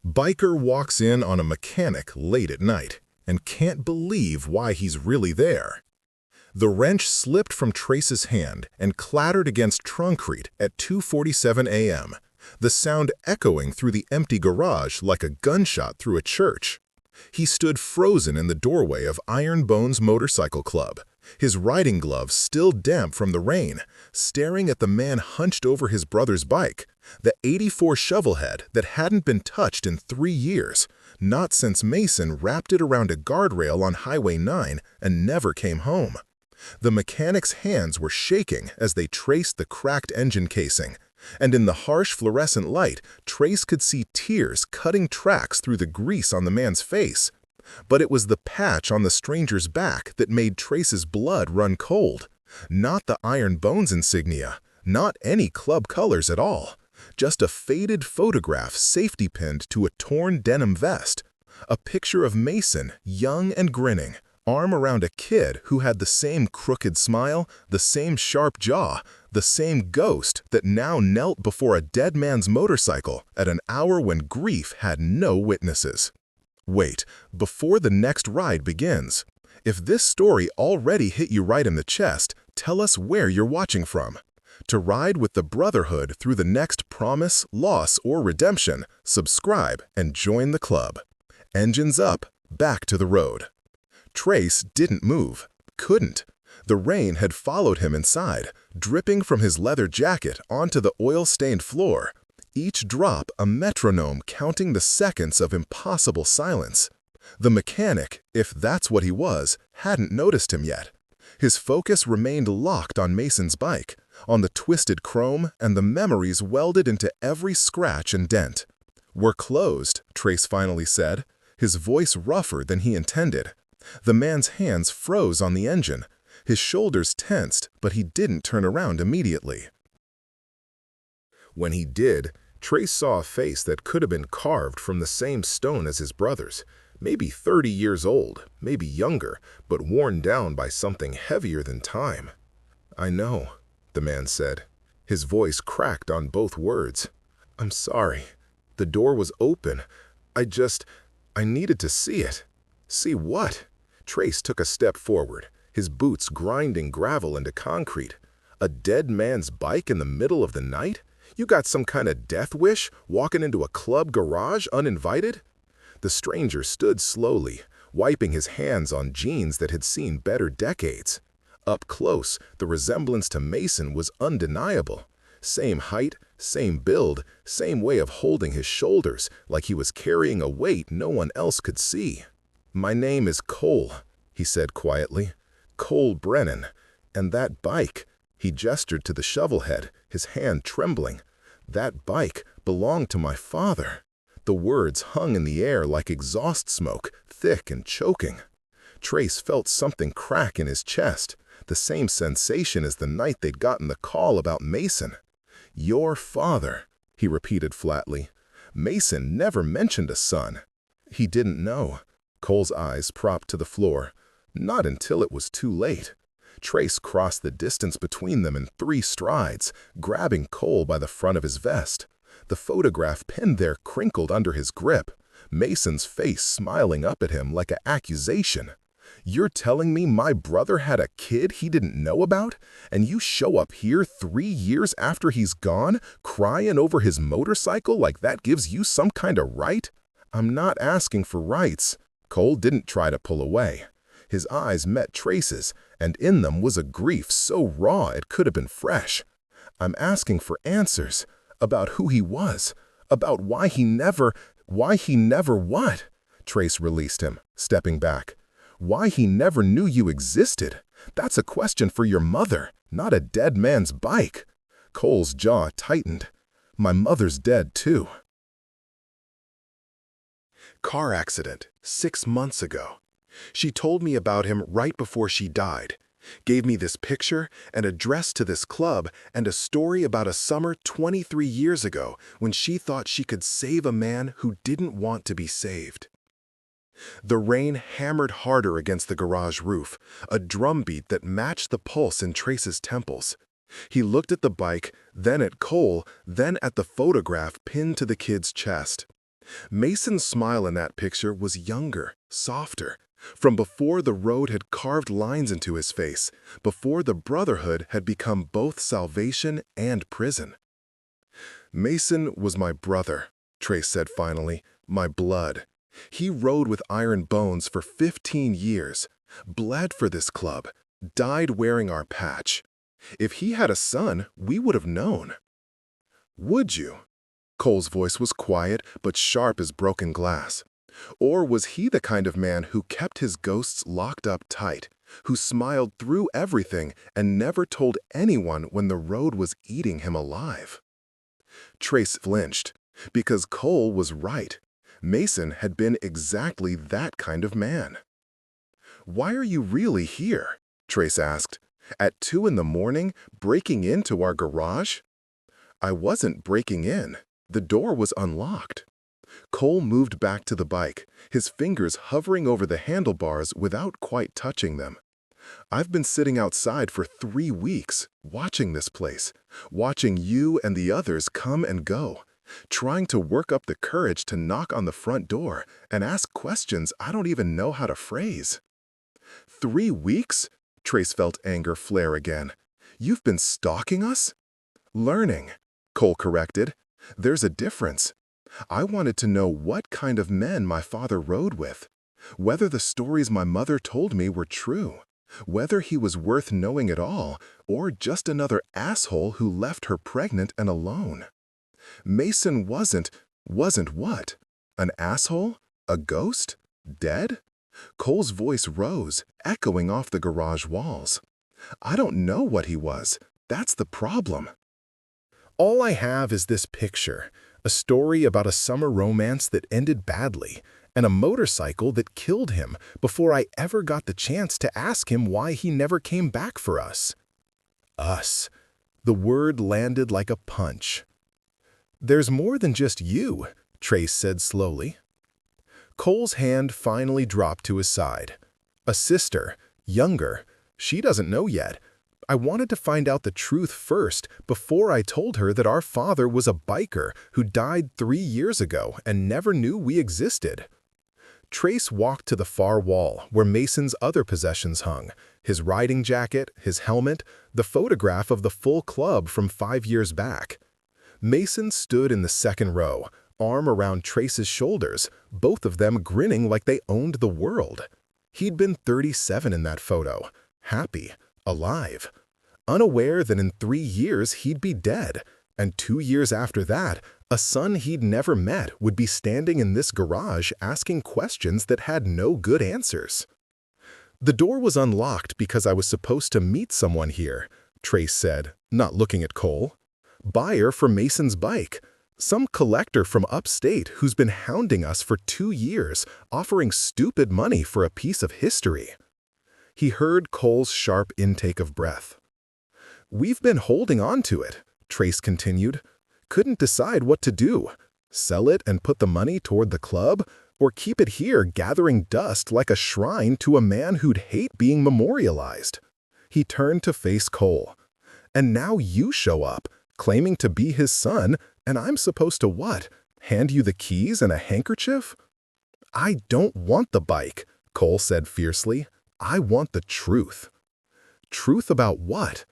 Biker walks in on a mechanic late at night and can't believe why he's really there. The wrench slipped from Trace's hand and clattered against concrete at 2:47 a.m., the sound echoing through the empty garage like a gunshot through a church. He stood frozen in the doorway of Iron Bones Motorcycle Club, his riding gloves still damp from the rain, staring at the man hunched over his brother's bike, the '84 shovelhead that hadn't been touched in 3 years, not since Mason wrapped it around a guardrail on Highway 9 and never came home. The mechanic's hands were shaking as they traced the cracked engine casing, and in the harsh fluorescent light, Trace could see tears cutting tracks through the grease on the man's face. But it was the patch on the stranger's back that made Trace's blood run cold. Not the Iron Bones insignia, not any club colors at all. Just a faded photograph safety-pinned to a torn denim vest. A picture of Mason, young and grinning, arm around a kid who had the same crooked smile, the same sharp jaw, the same ghost that now knelt before a dead man's motorcycle at an hour when grief had no witnesses. Wait, before the next ride begins, if this story already hit you right in the chest, tell us where you're watching from. To ride with the Brotherhood through the next promise, loss, or redemption, subscribe and join the club. Engines up, back to the road. Trace didn't move, couldn't. The rain had followed him inside, dripping from his leather jacket onto the oil-stained floor, each drop a metronome counting the seconds of impossible silence. The mechanic, if that's what he was, hadn't noticed him yet. His focus remained locked on Mason's bike, on the twisted chrome and the memories welded into every scratch and dent. "We're closed," Trace finally said, his voice rougher than he intended. The man's hands froze on the engine. His shoulders tensed, but he didn't turn around immediately. When he did, Trace saw a face that could have been carved from the same stone as his brother's, maybe 30 years old, maybe younger, but worn down by something heavier than time. "I know," the man said. His voice cracked on both words. "I'm sorry. The door was open. I needed to see it." "See what?" Trace took a step forward, his boots grinding gravel into concrete. "A dead man's bike in the middle of the night? You got some kind of death wish, walking into a club garage uninvited?" The stranger stood slowly, wiping his hands on jeans that had seen better decades. Up close, the resemblance to Mason was undeniable. Same height, same build, same way of holding his shoulders, like he was carrying a weight no one else could see. "My name is Cole," he said quietly. "Cole Brennan. And that bike," he gestured to the shovelhead, his hand trembling. "That bike belonged to my father." The words hung in the air like exhaust smoke, thick and choking. Trace felt something crack in his chest, the same sensation as the night they'd gotten the call about Mason. "Your father," he repeated flatly. Mason never mentioned a son. He didn't know. Cole's eyes propped to the floor. Not until it was too late. Trace crossed the distance between them in 3 strides, grabbing Cole by the front of his vest. The photograph pinned there crinkled under his grip, Mason's face smiling up at him like an accusation. "You're telling me my brother had a kid he didn't know about, and you show up here 3 years after he's gone, crying over his motorcycle like that gives you some kind of right?" "I'm not asking for rights." Cole didn't try to pull away. His eyes met Trace's, and in them was a grief so raw it could have been fresh. "I'm asking for answers, about who he was, about why he never what?" Trace released him, stepping back. "Why he never knew you existed. That's a question for your mother, not a dead man's bike." Cole's jaw tightened. "My mother's dead too." Car accident 6 months ago. She told me about him right before she died. Gave me this picture, an address to this club, and a story about a summer 23 years ago when she thought she could save a man who didn't want to be saved. The rain hammered harder against the garage roof, a drumbeat that matched the pulse in Trace's temples. He looked at the bike, then at Cole, then at the photograph pinned to the kid's chest. Mason's smile in that picture was younger, softer, from before the road had carved lines into his face, before the Brotherhood had become both salvation and prison. Mason was my brother, Trace said finally, my blood. He rode with Iron Bones for 15 years, bled for this club, died wearing our patch. If he had a son, we would have known. Would you? Cole's voice was quiet but sharp as broken glass. Or was he the kind of man who kept his ghosts locked up tight, who smiled through everything and never told anyone when the road was eating him alive? Trace flinched, because Cole was right. Mason had been exactly that kind of man. "Why are you really here?" Trace asked. "At 2 in the morning, breaking into our garage?" "I wasn't breaking in. The door was unlocked." Cole moved back to the bike, his fingers hovering over the handlebars without quite touching them. "I've been sitting outside for 3 weeks, watching this place, watching you and the others come and go, trying to work up the courage to knock on the front door and ask questions I don't even know how to phrase." 3 weeks? Trace felt anger flare again. "You've been stalking us?" "Learning," Cole corrected. "There's a difference. I wanted to know what kind of men my father rode with, whether the stories my mother told me were true, whether he was worth knowing at all, or just another asshole who left her pregnant and alone. Mason wasn't what? An asshole? A ghost? Dead?" Cole's voice rose, echoing off the garage walls. "I don't know what he was. That's the problem. All I have is this picture, a story about a summer romance that ended badly, and a motorcycle that killed him before I ever got the chance to ask him why he never came back for us." Us. The word landed like a punch. "There's more than just you," Trace said slowly. Cole's hand finally dropped to his side. "A sister, younger. She doesn't know yet. I wanted to find out the truth first before I told her that our father was a biker who died 3 years ago and never knew we existed." Trace walked to the far wall where Mason's other possessions hung, his riding jacket, his helmet, the photograph of the full club from 5 years back. Mason stood in the second row, arm around Trace's shoulders, both of them grinning like they owned the world. He'd been 37 in that photo, happy, alive, unaware that in 3 years he'd be dead, and 2 years after that, a son he'd never met would be standing in this garage asking questions that had no good answers. "The door was unlocked because I was supposed to meet someone here," Trace said, not looking at Cole. "Buyer for Mason's bike. Some collector from upstate who's been hounding us for 2 years, offering stupid money for a piece of history." He heard Cole's sharp intake of breath. "We've been holding on to it," Trace continued. "Couldn't decide what to do. Sell it and put the money toward the club, or keep it here gathering dust like a shrine to a man who'd hate being memorialized." He turned to face Cole. "And now you show up, claiming to be his son, and I'm supposed to what? Hand you the keys and a handkerchief?" "I don't want the bike," Cole said fiercely. "I want the truth." "Truth about what?"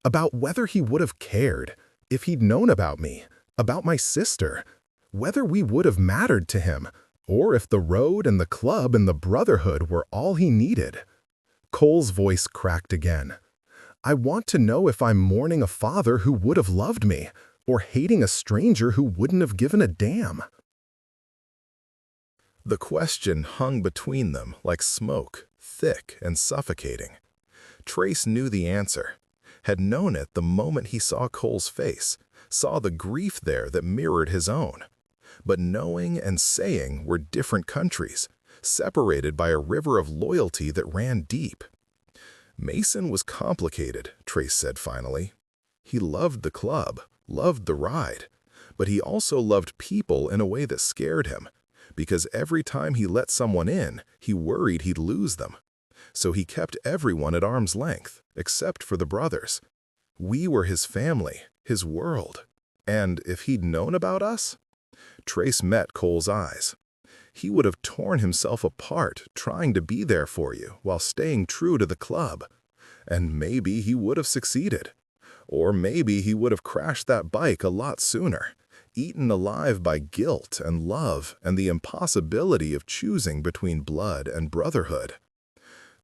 "About whether he would have cared, if he'd known about me, about my sister, whether we would have mattered to him, or if the road and the club and the Brotherhood were all he needed." Cole's voice cracked again. "I want to know if I'm mourning a father who would have loved me, or hating a stranger who wouldn't have given a damn." The question hung between them like smoke, thick and suffocating. Trace knew the answer, had known it the moment he saw Cole's face, saw the grief there that mirrored his own. But knowing and saying were different countries, separated by a river of loyalty that ran deep. Mason was complicated, Trace said finally. He loved the club, loved the ride, but he also loved people in a way that scared him, because every time he let someone in, he worried he'd lose them. So he kept everyone at arm's length, except for the brothers. We were his family, his world. And if he'd known about us, Trace met Cole's eyes. He would have torn himself apart trying to be there for you while staying true to the club. And maybe he would have succeeded. Or maybe he would have crashed that bike a lot sooner, eaten alive by guilt and love and the impossibility of choosing between blood and brotherhood.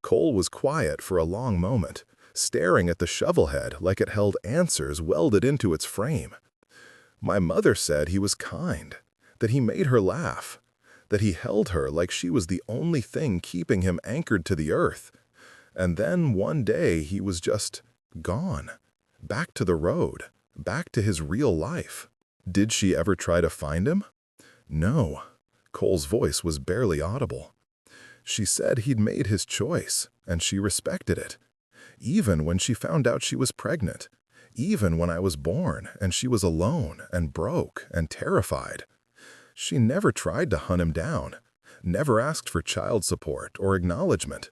Cole was quiet for a long moment, staring at the shovelhead like it held answers welded into its frame. My mother said he was kind, that he made her laugh, that he held her like she was the only thing keeping him anchored to the earth. And then one day he was just gone, back to the road, back to his real life. Did she ever try to find him? No. Cole's voice was barely audible. She said he'd made his choice, and she respected it. Even when she found out she was pregnant. Even when I was born, and she was alone and broke and terrified. She never tried to hunt him down, never asked for child support or acknowledgement.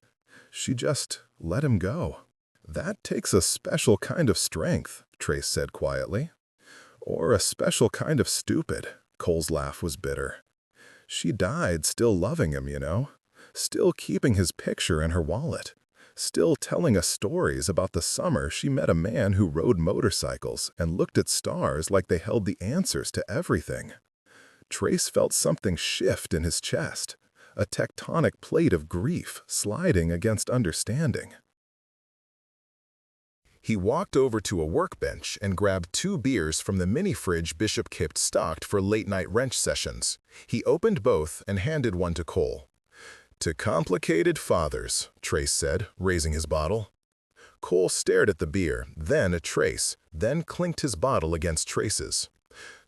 She just let him go. That takes a special kind of strength, Trace said quietly. Or a special kind of stupid. Cole's laugh was bitter. She died still loving him, you know, still keeping his picture in her wallet, still telling us stories about the summer she met a man who rode motorcycles and looked at stars like they held the answers to everything. Trace felt something shift in his chest, a tectonic plate of grief sliding against understanding. He walked over to a workbench and grabbed 2 beers from the mini-fridge Bishop kept stocked for late-night wrench sessions. He opened both and handed one to Cole. "To complicated fathers," Trace said, raising his bottle. Cole stared at the beer, then at Trace, then clinked his bottle against Trace's.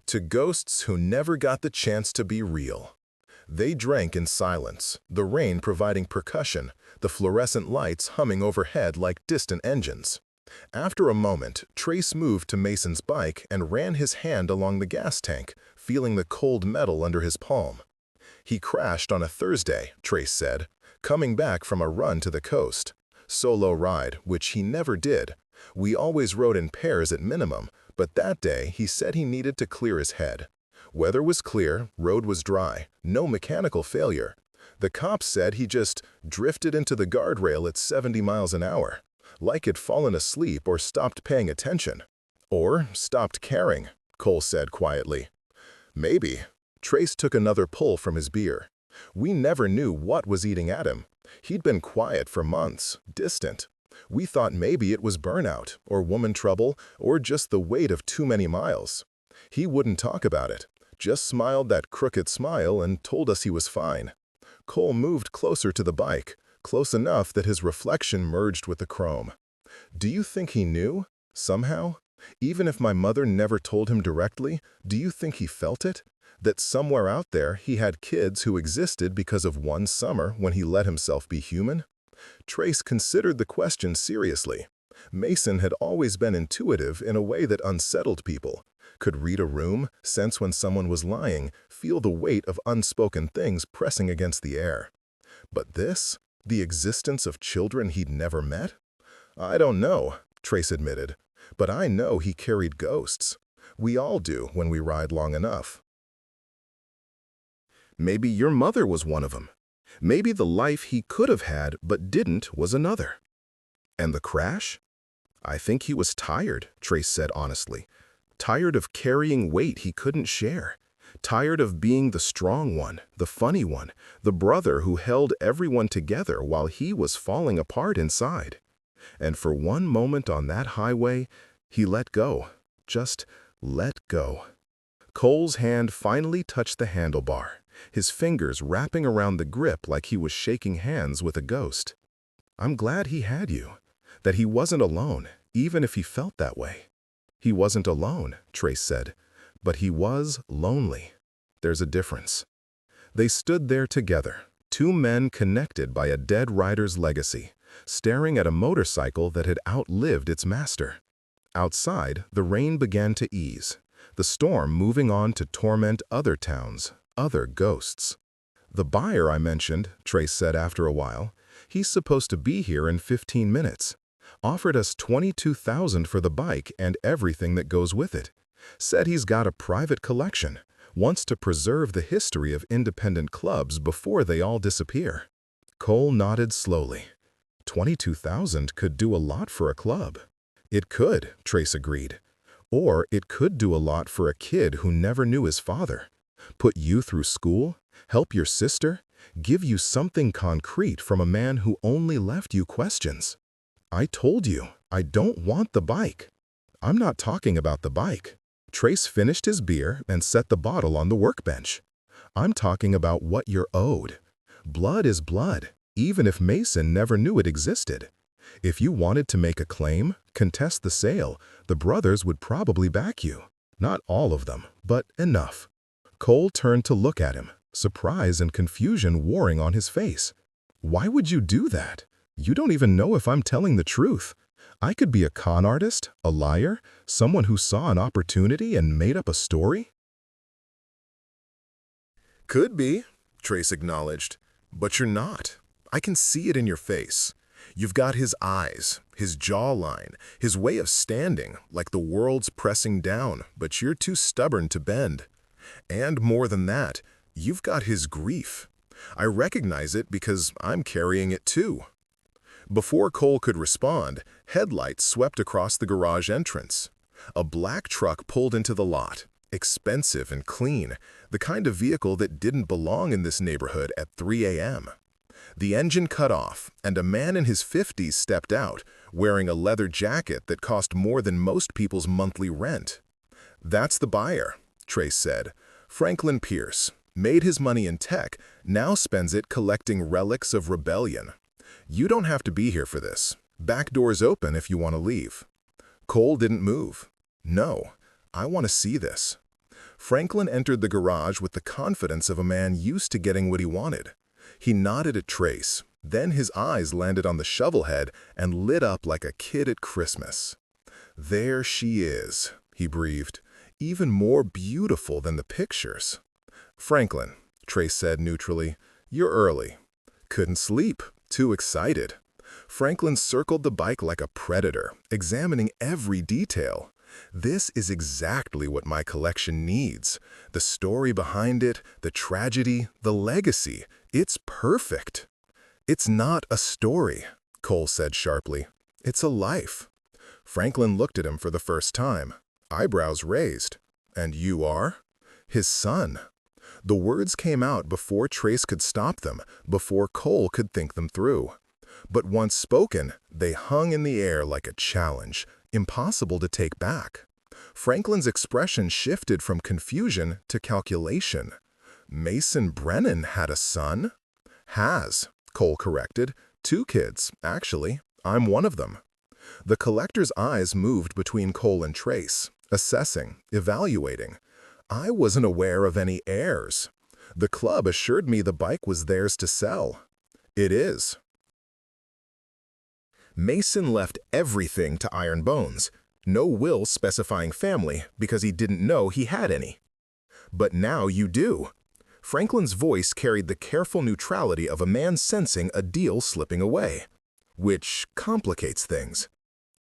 "To ghosts who never got the chance to be real." They drank in silence, the rain providing percussion, the fluorescent lights humming overhead like distant engines. After a moment, Trace moved to Mason's bike and ran his hand along the gas tank, feeling the cold metal under his palm. "He crashed on a Thursday," Trace said, "coming back from a run to the coast. Solo ride, which he never did. We always rode in pairs at minimum, but that day he said he needed to clear his head. Weather was clear, road was dry, no mechanical failure. The cops said he just drifted into the guardrail at 70 miles an hour, like he'd fallen asleep or stopped paying attention. Or stopped caring," Cole said quietly. "Maybe." Trace took another pull from his beer. "We never knew what was eating at him. He'd been quiet for months, distant. We thought maybe it was burnout, or woman trouble, or just the weight of too many miles. He wouldn't talk about it, just smiled that crooked smile and told us he was fine." Cole moved closer to the bike, close enough that his reflection merged with the chrome. "Do you think he knew? Somehow? Even if my mother never told him directly, do you think he felt it? That somewhere out there he had kids who existed because of one summer when he let himself be human?" Trace considered the question seriously. Mason had always been intuitive in a way that unsettled people, could read a room, sense when someone was lying, feel the weight of unspoken things pressing against the air. But this? The existence of children he'd never met? "I don't know," Trace admitted, "but I know he carried ghosts. We all do when we ride long enough." Maybe your mother was one of them. Maybe the life he could have had but didn't was another. And the crash? "I think he was tired," Trace said honestly. "Tired of carrying weight he couldn't share. Tired of being the strong one, the funny one, the brother who held everyone together while he was falling apart inside. And for one moment on that highway, he let go. Just let go." Cole's hand finally touched the handlebar, his fingers wrapping around the grip like he was shaking hands with a ghost. "I'm glad he had you, that he wasn't alone, even if he felt that way." "He wasn't alone," Trace said, "but he was lonely. There's a difference." They stood there together, 2 men connected by a dead rider's legacy, staring at a motorcycle that had outlived its master. Outside, the rain began to ease, the storm moving on to torment other towns, other ghosts. "The buyer I mentioned," Trace said after a while, "he's supposed to be here in 15 minutes. Offered us $22,000 for the bike and everything that goes with it. Said he's got a private collection, wants to preserve the history of independent clubs before they all disappear. Cole nodded slowly. 22,000 could do a lot for a club. It could, Trace agreed. Or it could do a lot for a kid who never knew his father. Put you through school, help your sister, give you something concrete from a man who only left you questions. I told you, I don't want the bike. I'm not talking about the bike. Trace finished his beer and set the bottle on the workbench. I'm talking about what you're owed. Blood is blood, even if Mason never knew it existed. If you wanted to make a claim, contest the sale, the brothers would probably back you. Not all of them, but enough. Cole turned to look at him, surprise and confusion warring on his face. Why would you do that? You don't even know if I'm telling the truth. I could be a con artist, a liar, someone who saw an opportunity and made up a story. Could be, Trace acknowledged, but you're not. I can see it in your face. You've got his eyes, his jawline, his way of standing, like the world's pressing down, but you're too stubborn to bend. And more than that, you've got his grief. I recognize it because I'm carrying it too. Before Cole could respond, headlights swept across the garage entrance. A black truck pulled into the lot, expensive and clean, the kind of vehicle that didn't belong in this neighborhood at 3 a.m. The engine cut off, and a man in his 50s stepped out, wearing a leather jacket that cost more than most people's monthly rent. That's the buyer, Trace said. Franklin Pierce. Made his money in tech, now spends it collecting relics of rebellion. You don't have to be here for this. Back door's open if you want to leave. Cole didn't move. No, I want to see this. Franklin entered the garage with the confidence of a man used to getting what he wanted. He nodded at Trace, then his eyes landed on the shovelhead and lit up like a kid at Christmas. There she is, he breathed, even more beautiful than the pictures. Franklin, Trace said neutrally, you're early. Couldn't sleep, too excited. Franklin circled the bike like a predator, examining every detail. This is exactly what my collection needs. The story behind it, the tragedy, the legacy. It's perfect. It's not a story, Cole said sharply. It's a life. Franklin looked at him for the first time, eyebrows raised. And you are? His son. The words came out before Trace could stop them, before Cole could think them through. But once spoken, they hung in the air like a challenge, impossible to take back. Franklin's expression shifted from confusion to calculation. Mason Brennan had a son? Has, Cole corrected. 2 kids, actually. I'm one of them. The collector's eyes moved between Cole and Trace, assessing, evaluating. I wasn't aware of any heirs. The club assured me the bike was theirs to sell. It is. Mason left everything to Iron Bones. No will specifying family because he didn't know he had any. But now you do. Franklin's voice carried the careful neutrality of a man sensing a deal slipping away, which complicates things.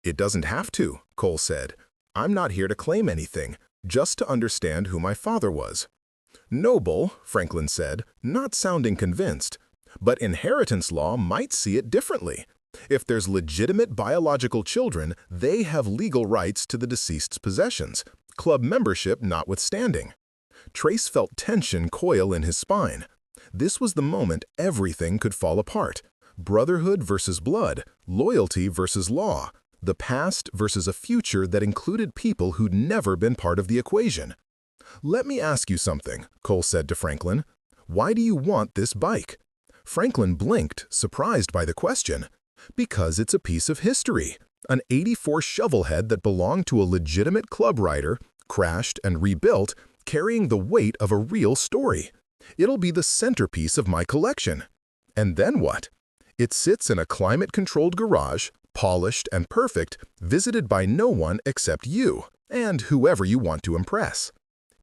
It doesn't have to, Cole said. I'm not here to claim anything, just to understand who my father was. Noble, Franklin said, not sounding convinced. But inheritance law might see it differently. If there's legitimate biological children, they have legal rights to the deceased's possessions, club membership notwithstanding. Trace felt tension coil in his spine. This was the moment everything could fall apart. Brotherhood versus blood, loyalty versus law, the past versus a future that included people who'd never been part of the equation. Let me ask you something, Cole said to Franklin. Why do you want this bike? Franklin blinked, surprised by the question. Because it's a piece of history. An '84 shovelhead that belonged to a legitimate club rider, crashed and rebuilt, carrying the weight of a real story. It'll be the centerpiece of my collection. And then what? It sits in a climate-controlled garage, polished and perfect, visited by no one except you, and whoever you want to impress.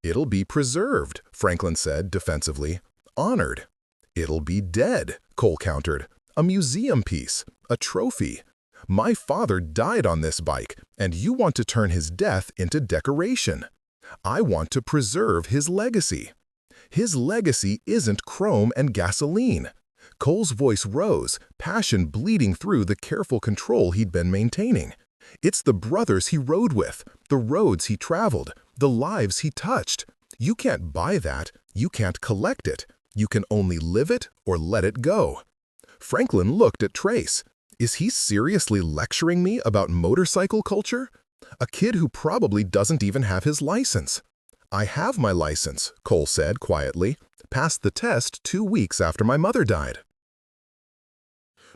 It'll be preserved, Franklin said defensively. Honored. It'll be dead, Cole countered. A museum piece, a trophy. My father died on this bike, and you want to turn his death into decoration. I want to preserve his legacy. His legacy isn't chrome and gasoline. Cole's voice rose, passion bleeding through the careful control he'd been maintaining. It's the brothers he rode with, the roads he traveled, the lives he touched. You can't buy that. You can't collect it. You can only live it or let it go. Franklin looked at Trace. Is he seriously lecturing me about motorcycle culture? A kid who probably doesn't even have his license. I have my license, Cole said quietly. Passed the test 2 weeks after my mother died.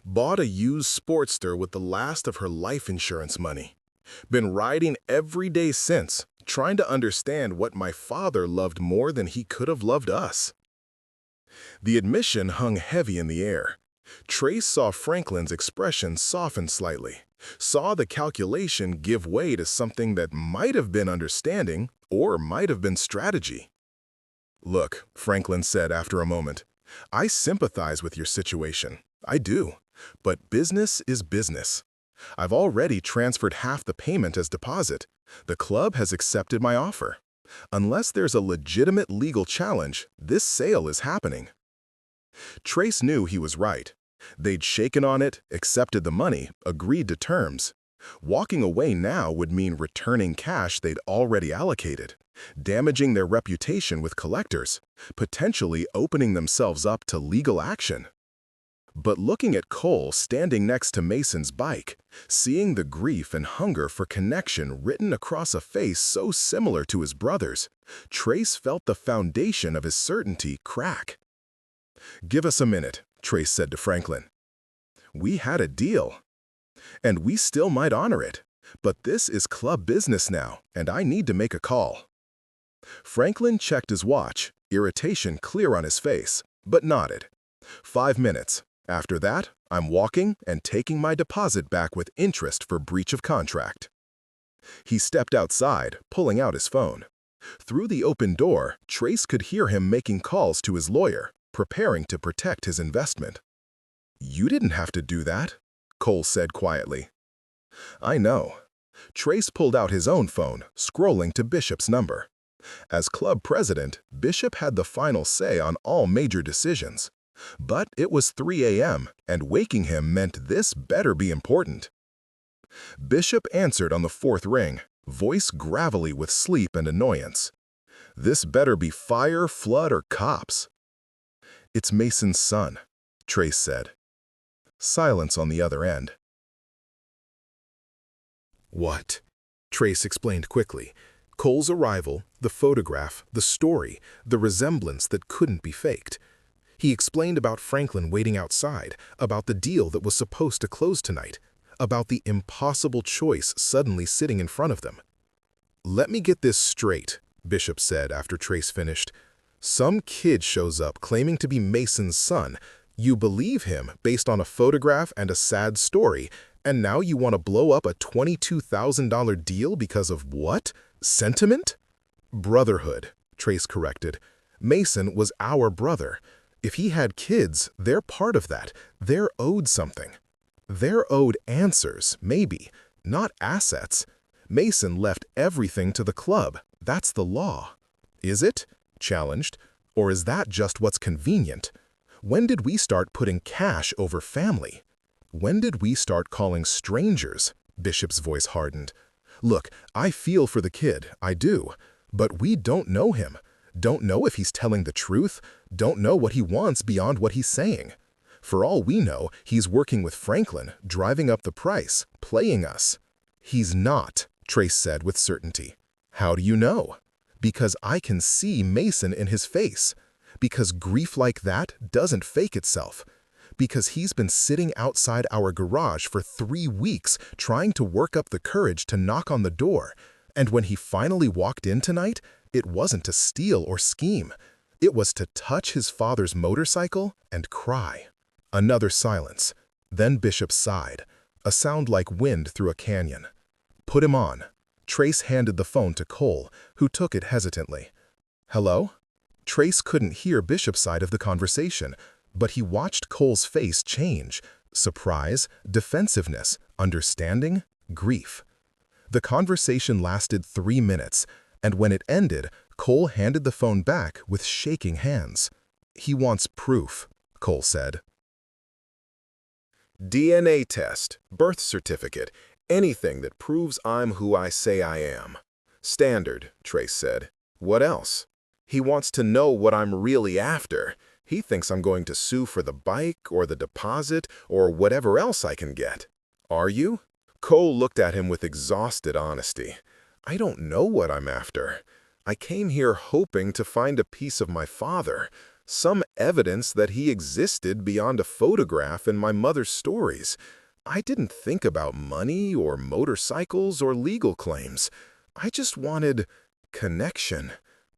Bought a used Sportster with the last of her life insurance money. Been riding every day since, trying to understand what my father loved more than he could have loved us. The admission hung heavy in the air. Trace saw Franklin's expression soften slightly, saw the calculation give way to something that might have been understanding or might have been strategy. "Look," Franklin said after a moment, "I sympathize with your situation. I do. But business is business. I've already transferred half the payment as deposit. The club has accepted my offer. Unless there's a legitimate legal challenge, this sale is happening." Trace knew he was right. They'd shaken on it, accepted the money, agreed to terms. Walking away now would mean returning cash they'd already allocated, damaging their reputation with collectors, potentially opening themselves up to legal action. But looking at Cole standing next to Mason's bike, seeing the grief and hunger for connection written across a face so similar to his brother's, Trace felt the foundation of his certainty crack. "Give us a minute," Trace said to Franklin. "We had a deal. And we still might honor it. But this is club business now, and I need to make a call." Franklin checked his watch, irritation clear on his face, but nodded. 5 minutes. After that, I'm walking and taking my deposit back with interest for breach of contract. He stepped outside, pulling out his phone. Through the open door, Trace could hear him making calls to his lawyer, preparing to protect his investment. "You didn't have to do that," Cole said quietly. "I know." Trace pulled out his own phone, scrolling to Bishop's number. As club president, Bishop had the final say on all major decisions. But it was 3 a.m., and waking him meant this better be important. Bishop answered on the 4th ring, voice gravelly with sleep and annoyance. "This better be fire, flood, or cops." "It's Mason's son," Trace said. Silence on the other end. "What?" Trace explained quickly. Cole's arrival, the photograph, the story, the resemblance that couldn't be faked. He explained about Franklin waiting outside, about the deal that was supposed to close tonight, about the impossible choice suddenly sitting in front of them. "Let me get this straight," Bishop said after Trace finished. "Some kid shows up claiming to be Mason's son. You believe him based on a photograph and a sad story, and now you want to blow up a $22,000 deal because of what? Sentiment?" "Brotherhood," Trace corrected. "Mason was our brother. If he had kids, they're part of that. They're owed something. They're owed answers, maybe, not assets. Mason left everything to the club. That's the law." "Is it?" challenged. "Or is that just what's convenient? When did we start putting cash over family? When did we start calling strangers?" Bishop's voice hardened. "Look, I feel for the kid, I do. But we don't know him. Don't know if he's telling the truth, don't know what he wants beyond what he's saying. For all we know, he's working with Franklin, driving up the price, playing us." "He's not," Trace said with certainty. "How do you know?" "Because I can see Mason in his face. Because grief like that doesn't fake itself. Because he's been sitting outside our garage for 3 weeks trying to work up the courage to knock on the door. And when he finally walked in tonight, it wasn't to steal or scheme. It was to touch his father's motorcycle and cry." Another silence. Then Bishop sighed, a sound like wind through a canyon. "Put him on." Trace handed the phone to Cole, who took it hesitantly. "Hello?" Trace couldn't hear Bishop's side of the conversation, but he watched Cole's face change. Surprise, defensiveness, understanding, grief. The conversation lasted 3 minutes. And when it ended, Cole handed the phone back with shaking hands. "He wants proof," Cole said. DNA test, birth certificate, anything that proves I'm who I say I am. Standard, Trace said. What else? He wants to know what I'm really after. He thinks I'm going to sue for the bike or the deposit or whatever else I can get. Are you? Cole looked at him with exhausted honesty. I don't know what I'm after. I came here hoping to find a piece of my father, some evidence that he existed beyond a photograph in my mother's stories. I didn't think about money or motorcycles or legal claims. I just wanted connection,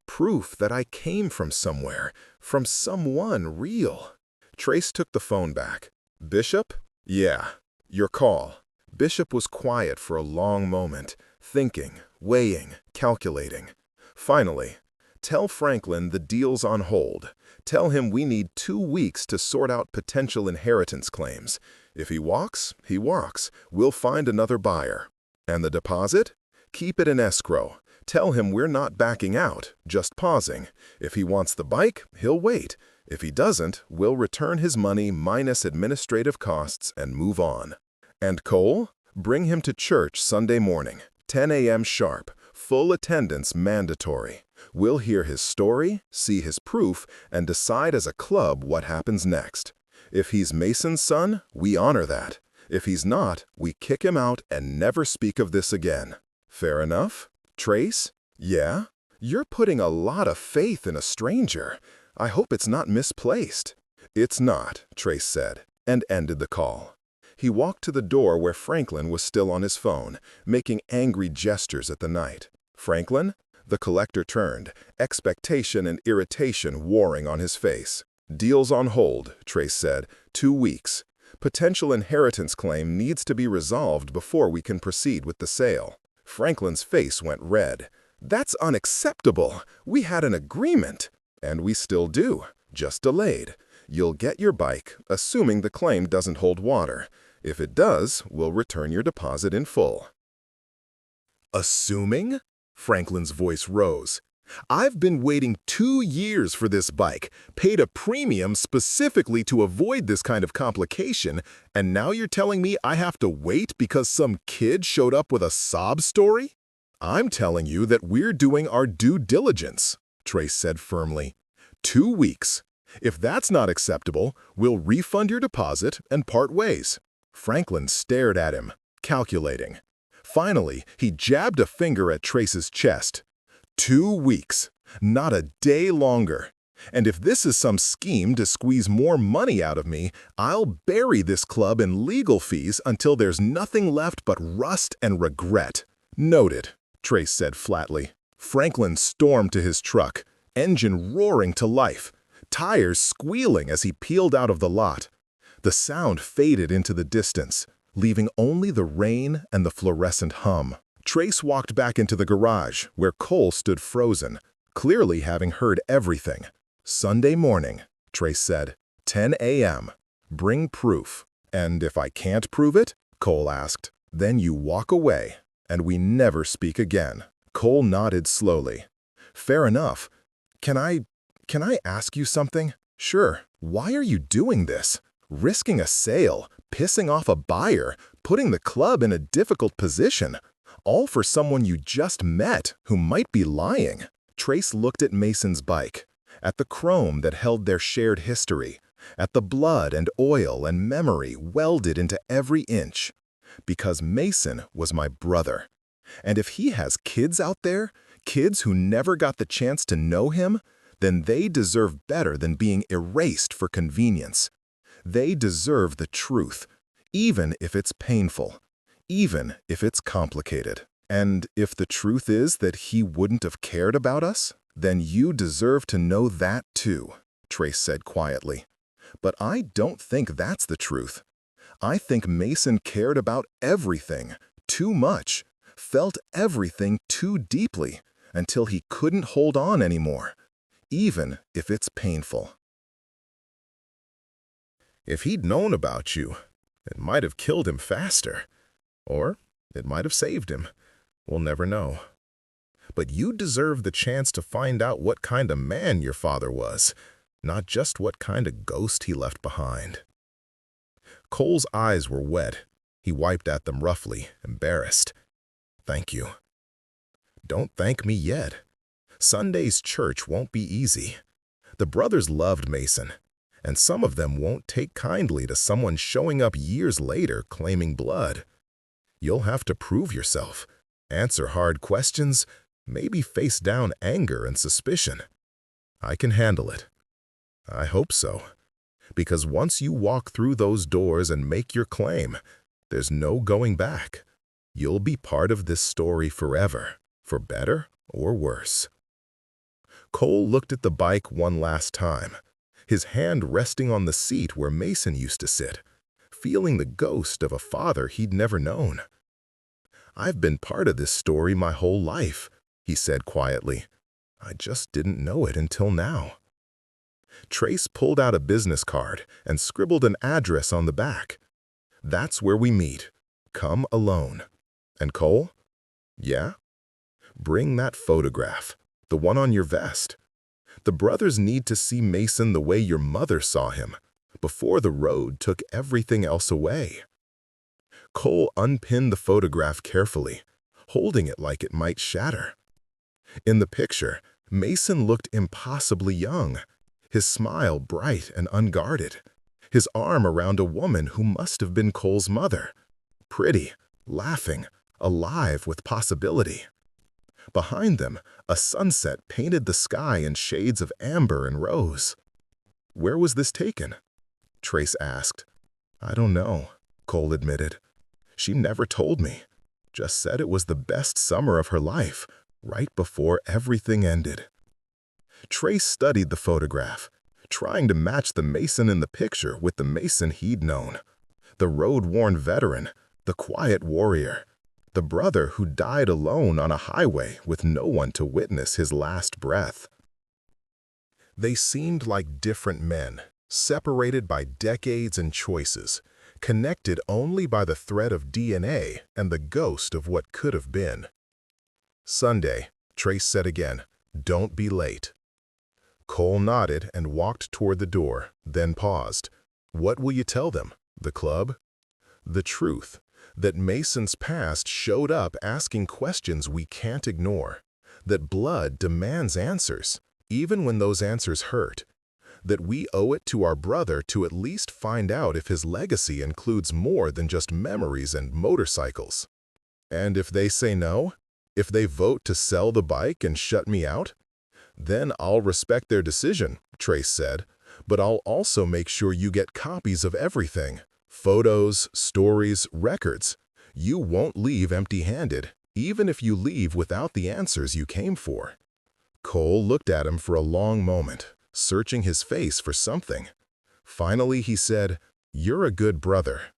proof that I came from somewhere, from someone real. Trace took the phone back. Bishop? Yeah, your call. Bishop was quiet for a long moment, thinking, weighing, calculating. Finally, tell Franklin the deal's on hold. Tell him we need 2 weeks to sort out potential inheritance claims. If he walks, he walks. We'll find another buyer. And the deposit? Keep it in escrow. Tell him we're not backing out, just pausing. If he wants the bike, he'll wait. If he doesn't, we'll return his money minus administrative costs and move on. And Cole? Bring him to church Sunday morning, 10 a.m. sharp, full attendance mandatory. We'll hear his story, see his proof, and decide as a club what happens next. If he's Mason's son, we honor that. If he's not, we kick him out and never speak of this again. Fair enough? Trace? Yeah? You're putting a lot of faith in a stranger. I hope it's not misplaced. It's not, Trace said, and ended the call. He walked to the door where Franklin was still on his phone, making angry gestures at the night. Franklin? The collector turned, expectation and irritation warring on his face. Deal's on hold, Trace said. 2 weeks. Potential inheritance claim needs to be resolved before we can proceed with the sale. Franklin's face went red. That's unacceptable. We had an agreement. And we still do, just delayed. You'll get your bike, assuming the claim doesn't hold water. If it does, we'll return your deposit in full. Assuming? Franklin's voice rose. I've been waiting 2 years for this bike, paid a premium specifically to avoid this kind of complication, and now you're telling me I have to wait because some kid showed up with a sob story? I'm telling you that we're doing our due diligence, Trace said firmly. 2 weeks. If that's not acceptable, we'll refund your deposit and part ways. Franklin stared at him, calculating. Finally, he jabbed a finger at Trace's chest. 2 weeks, not a day longer. And if this is some scheme to squeeze more money out of me, I'll bury this club in legal fees until there's nothing left but rust and regret. Noted, Trace said flatly. Franklin stormed to his truck, engine roaring to life, tires squealing as he peeled out of the lot. The sound faded into the distance, leaving only the rain and the fluorescent hum. Trace walked back into the garage, where Cole stood frozen, clearly having heard everything. Sunday morning, Trace said, 10 a.m. Bring proof. And if I can't prove it, Cole asked, then you walk away, and we never speak again. Cole nodded slowly. Fair enough. Can I ask you something? Sure. Why are you doing this? Risking a sale, pissing off a buyer, putting the club in a difficult position. All for someone you just met who might be lying. Trace looked at Mason's bike, at the chrome that held their shared history, at the blood and oil and memory welded into every inch. Because Mason was my brother. And if he has kids out there, kids who never got the chance to know him, then they deserve better than being erased for convenience. They deserve the truth, even if it's painful. Even if it's complicated. And if the truth is that he wouldn't have cared about us, then you deserve to know that too, Trace said quietly. But I don't think that's the truth. I think Mason cared about everything, too much, felt everything too deeply, until he couldn't hold on anymore, even if it's painful. If he'd known about you, it might have killed him faster. Or it might have saved him. We'll never know. but you deserve the chance to find out what kind of man your father was, not just what kind of ghost he left behind." Cole's eyes were wet. He wiped at them roughly, embarrassed. "Thank you." "Don't thank me yet. Sunday's church won't be easy. The brothers loved Mason, and some of them won't take kindly to someone showing up years later claiming blood. You'll have to prove yourself, answer hard questions, maybe face down anger and suspicion. I can handle it. I hope so. Because once you walk through those doors and make your claim, there's no going back. You'll be part of this story forever, for better or worse." Cole looked at the bike one last time, his hand resting on the seat where Mason used to sit, feeling the ghost of a father he'd never known. "I've been part of this story my whole life," he said quietly. "I just didn't know it until now." Trace pulled out a business card and scribbled an address on the back. "That's where we meet. Come alone." "And Cole?" "Yeah?" "Bring that photograph, the one on your vest. The brothers need to see Mason the way your mother saw him, before the road took everything else away." Cole unpinned the photograph carefully, holding it like it might shatter. In the picture, Mason looked impossibly young, his smile bright and unguarded, his arm around a woman who must have been Cole's mother, pretty, laughing, alive with possibility. Behind them, a sunset painted the sky in shades of amber and rose. "Where was this taken?" Trace asked. "I don't know," Cole admitted. "She never told me, just said it was the best summer of her life, right before everything ended." Trace studied the photograph, trying to match the Mason in the picture with the Mason he'd known. The road-worn veteran, the quiet warrior, the brother who died alone on a highway with no one to witness his last breath. They seemed like different men, separated by decades and choices, connected only by the thread of DNA and the ghost of what could have been. "Sunday," Trace said again. "Don't be late." Cole nodded and walked toward the door, then paused. "What will you tell them? The club?" "The truth, that Mason's past showed up asking questions we can't ignore, that blood demands answers, even when those answers hurt, that we owe it to our brother to at least find out if his legacy includes more than just memories and motorcycles. And if they say no, if they vote to sell the bike and shut me out, then I'll respect their decision," Trace said, "but I'll also make sure you get copies of everything. Photos, stories, records. You won't leave empty-handed, even if you leave without the answers you came for." Cole looked at him for a long moment, searching his face for something. Finally he said, "You're a good brother."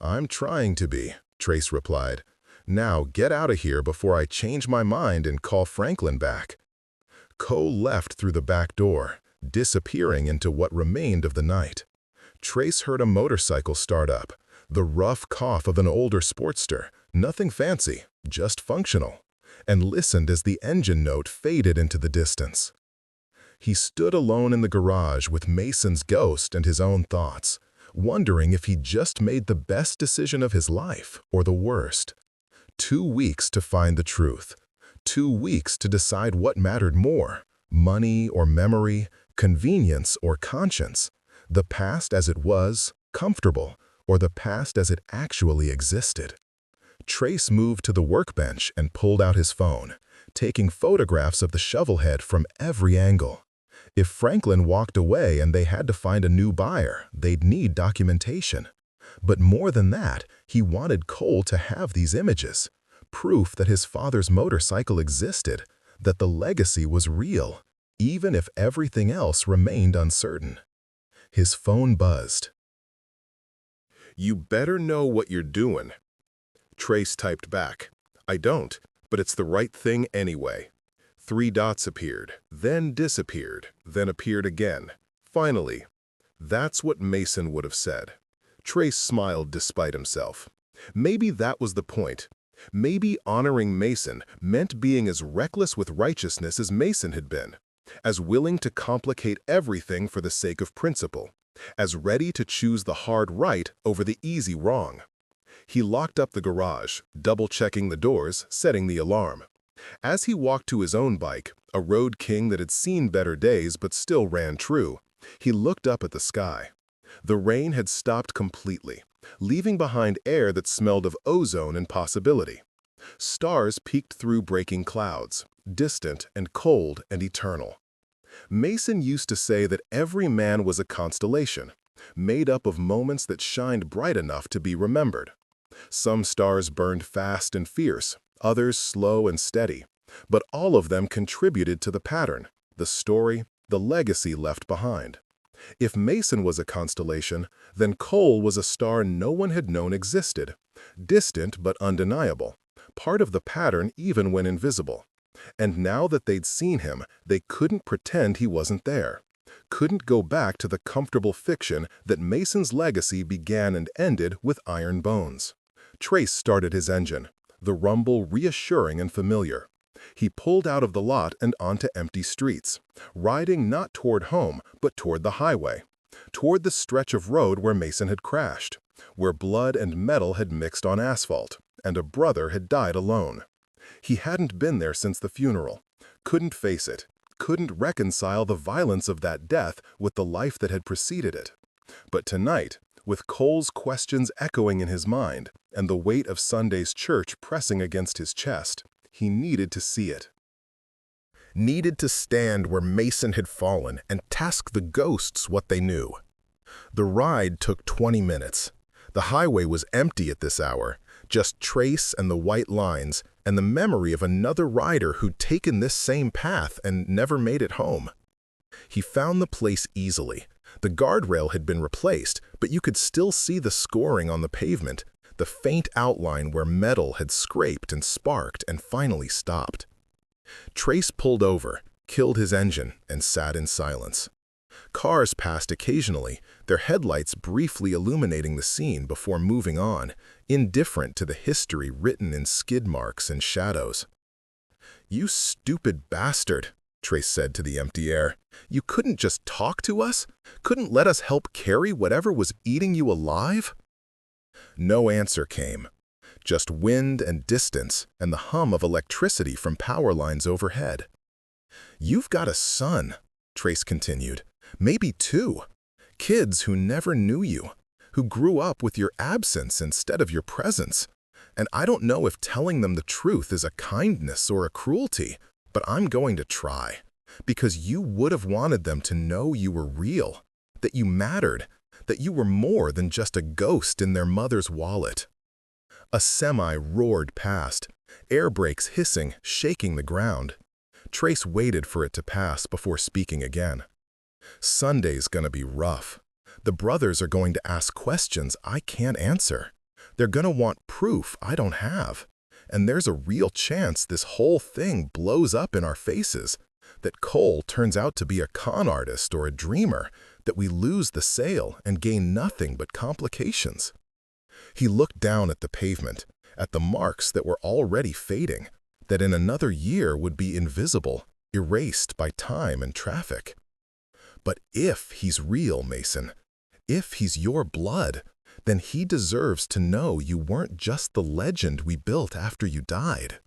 "I'm trying to be," Trace replied. "Now get out of here before I change my mind and call Franklin back." Cole left through the back door, disappearing into what remained of the night. Trace heard a motorcycle start up, the rough cough of an older Sportster, nothing fancy, just functional, and listened as the engine note faded into the distance. He stood alone in the garage with Mason's ghost and his own thoughts, wondering if he'd just made the best decision of his life or the worst. 2 weeks to find the truth. 2 weeks to decide what mattered more, money or memory, convenience or conscience, the past as it was, comfortable, or the past as it actually existed. Trace moved to the workbench and pulled out his phone, taking photographs of the shovelhead from every angle. If Franklin walked away and they had to find a new buyer, they'd need documentation. But more than that, he wanted Cole to have these images, proof that his father's motorcycle existed, that the legacy was real, even if everything else remained uncertain. His phone buzzed. "You better know what you're doing." Trace typed back, "I don't, but it's the right thing anyway." 3 dots appeared, then disappeared, then appeared again. Finally, "That's what Mason would have said." Trace smiled despite himself. Maybe that was the point. Maybe honoring Mason meant being as reckless with righteousness as Mason had been, as willing to complicate everything for the sake of principle, as ready to choose the hard right over the easy wrong. He locked up the garage, double-checking the doors, setting the alarm. As he walked to his own bike, a Road King that had seen better days but still ran true, he looked up at the sky. The rain had stopped completely, leaving behind air that smelled of ozone and possibility. Stars peeked through breaking clouds, distant and cold and eternal. Mason used to say that every man was a constellation, made up of moments that shined bright enough to be remembered. Some stars burned fast and fierce, others slow and steady, but all of them contributed to the pattern, the story, the legacy left behind. If Mason was a constellation, then Cole was a star no one had known existed, distant but undeniable, part of the pattern even when invisible. And now that they'd seen him, they couldn't pretend he wasn't there, couldn't go back to the comfortable fiction that Mason's legacy began and ended with iron bones. Trace started his engine, the rumble reassuring and familiar. He pulled out of the lot and onto empty streets, riding not toward home, but toward the highway, toward the stretch of road where Mason had crashed, where blood and metal had mixed on asphalt, and a brother had died alone. He hadn't been there since the funeral, couldn't face it, couldn't reconcile the violence of that death with the life that had preceded it. But tonight, with Cole's questions echoing in his mind and the weight of Sunday's church pressing against his chest, he needed to see it. Needed to stand where Mason had fallen and task the ghosts what they knew. The ride took 20 minutes. The highway was empty at this hour, just Trace and the white lines and the memory of another rider who'd taken this same path and never made it home. He found the place easily. The guardrail had been replaced, but you could still see the scoring on the pavement, the faint outline where metal had scraped and sparked and finally stopped. Trace pulled over, killed his engine, and sat in silence. Cars passed occasionally, their headlights briefly illuminating the scene before moving on, indifferent to the history written in skid marks and shadows. "You stupid bastard," Trace said to the empty air. "You couldn't just talk to us? Couldn't let us help carry whatever was eating you alive?" No answer came. Just wind and distance and the hum of electricity from power lines overhead. "You've got a son," Trace continued. "Maybe two. Kids who never knew you, who grew up with your absence instead of your presence. And I don't know if telling them the truth is a kindness or a cruelty, but I'm going to try. Because you would have wanted them to know you were real, that you mattered, that you were more than just a ghost in their mother's wallet." A semi roared past, air brakes hissing, shaking the ground. Trace waited for it to pass before speaking again. "Sunday's gonna be rough. The brothers are going to ask questions I can't answer. They're gonna want proof I don't have. And there's a real chance this whole thing blows up in our faces, that Cole turns out to be a con artist or a dreamer, that we lose the sale and gain nothing but complications." He looked down at the pavement, at the marks that were already fading, that in another year would be invisible, erased by time and traffic. "But if he's real, Mason, if he's your blood, then he deserves to know you weren't just the legend we built after you died.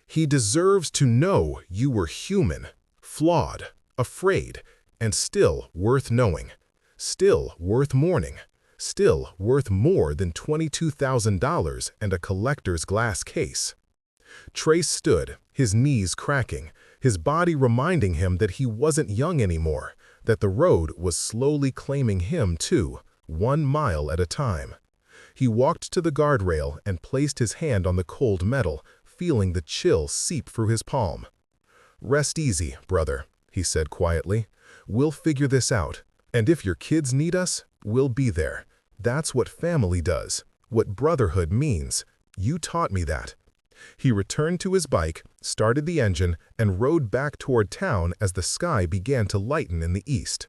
He deserves to know you were human, flawed, afraid, and still worth knowing, still worth mourning, still worth more than $22,000 and a collector's glass case." Trace stood, his knees cracking, his body reminding him that he wasn't young anymore, that the road was slowly claiming him too, 1 mile at a time. He walked to the guardrail and placed his hand on the cold metal, feeling the chill seep through his palm. "Rest easy, brother," he said quietly. "We'll figure this out, and if your kids need us, we'll be there. That's what family does, what brotherhood means. You taught me that." He returned to his bike, started the engine, and rode back toward town as the sky began to lighten in the east.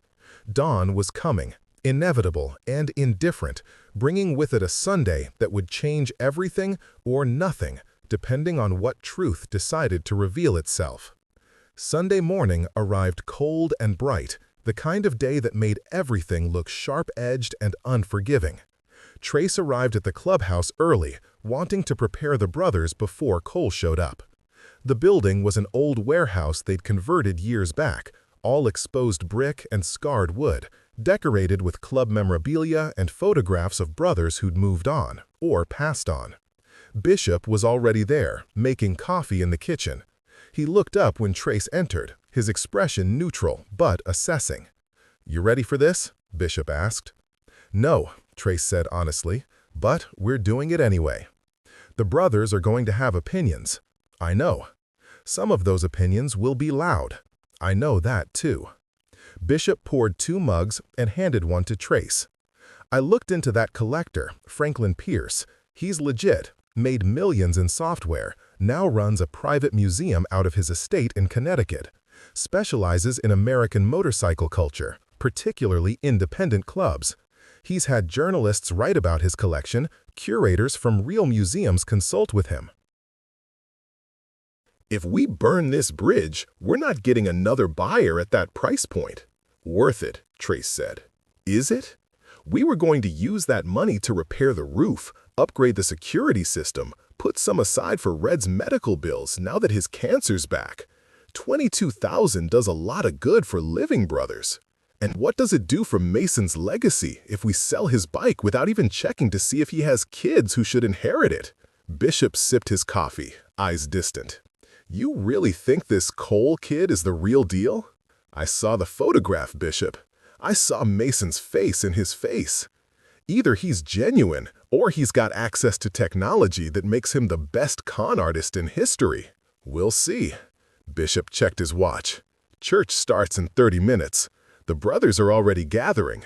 Dawn was coming, inevitable and indifferent, bringing with it a Sunday that would change everything or nothing, depending on what truth decided to reveal itself. Sunday morning arrived cold and bright, the kind of day that made everything look sharp-edged and unforgiving. Trace arrived at the clubhouse early, wanting to prepare the brothers before Cole showed up. The building was an old warehouse they'd converted years back, all exposed brick and scarred wood, decorated with club memorabilia and photographs of brothers who'd moved on, or passed on. Bishop was already there, making coffee in the kitchen. He looked up when Trace entered, his expression neutral but assessing. "You ready for this?" Bishop asked. "No," Trace said honestly, "but we're doing it anyway. The brothers are going to have opinions. I know. Some of those opinions will be loud. I know that too." Bishop poured 2 mugs and handed one to Trace. "I looked into that collector, Franklin Pierce. He's legit, made millions in software, now runs a private museum out of his estate in Connecticut, specializes in American motorcycle culture, particularly independent clubs. He's had journalists write about his collection, curators from real museums consult with him." If we burn this bridge, we're not getting another buyer at that price point. Worth it, Trace said. Is it? We were going to use that money to repair the roof, upgrade the security system, put some aside for Red's medical bills now that his cancer's back. $22,000 does a lot of good for living brothers. And what does it do for Mason's legacy if we sell his bike without even checking to see if he has kids who should inherit it? Bishop sipped his coffee, eyes distant. You really think this Cole kid is the real deal? I saw the photograph, Bishop. I saw Mason's face in his face. Either he's genuine or he's got access to technology that makes him the best con artist in history. We'll see. Bishop checked his watch. Church starts in 30 minutes. The brothers are already gathering.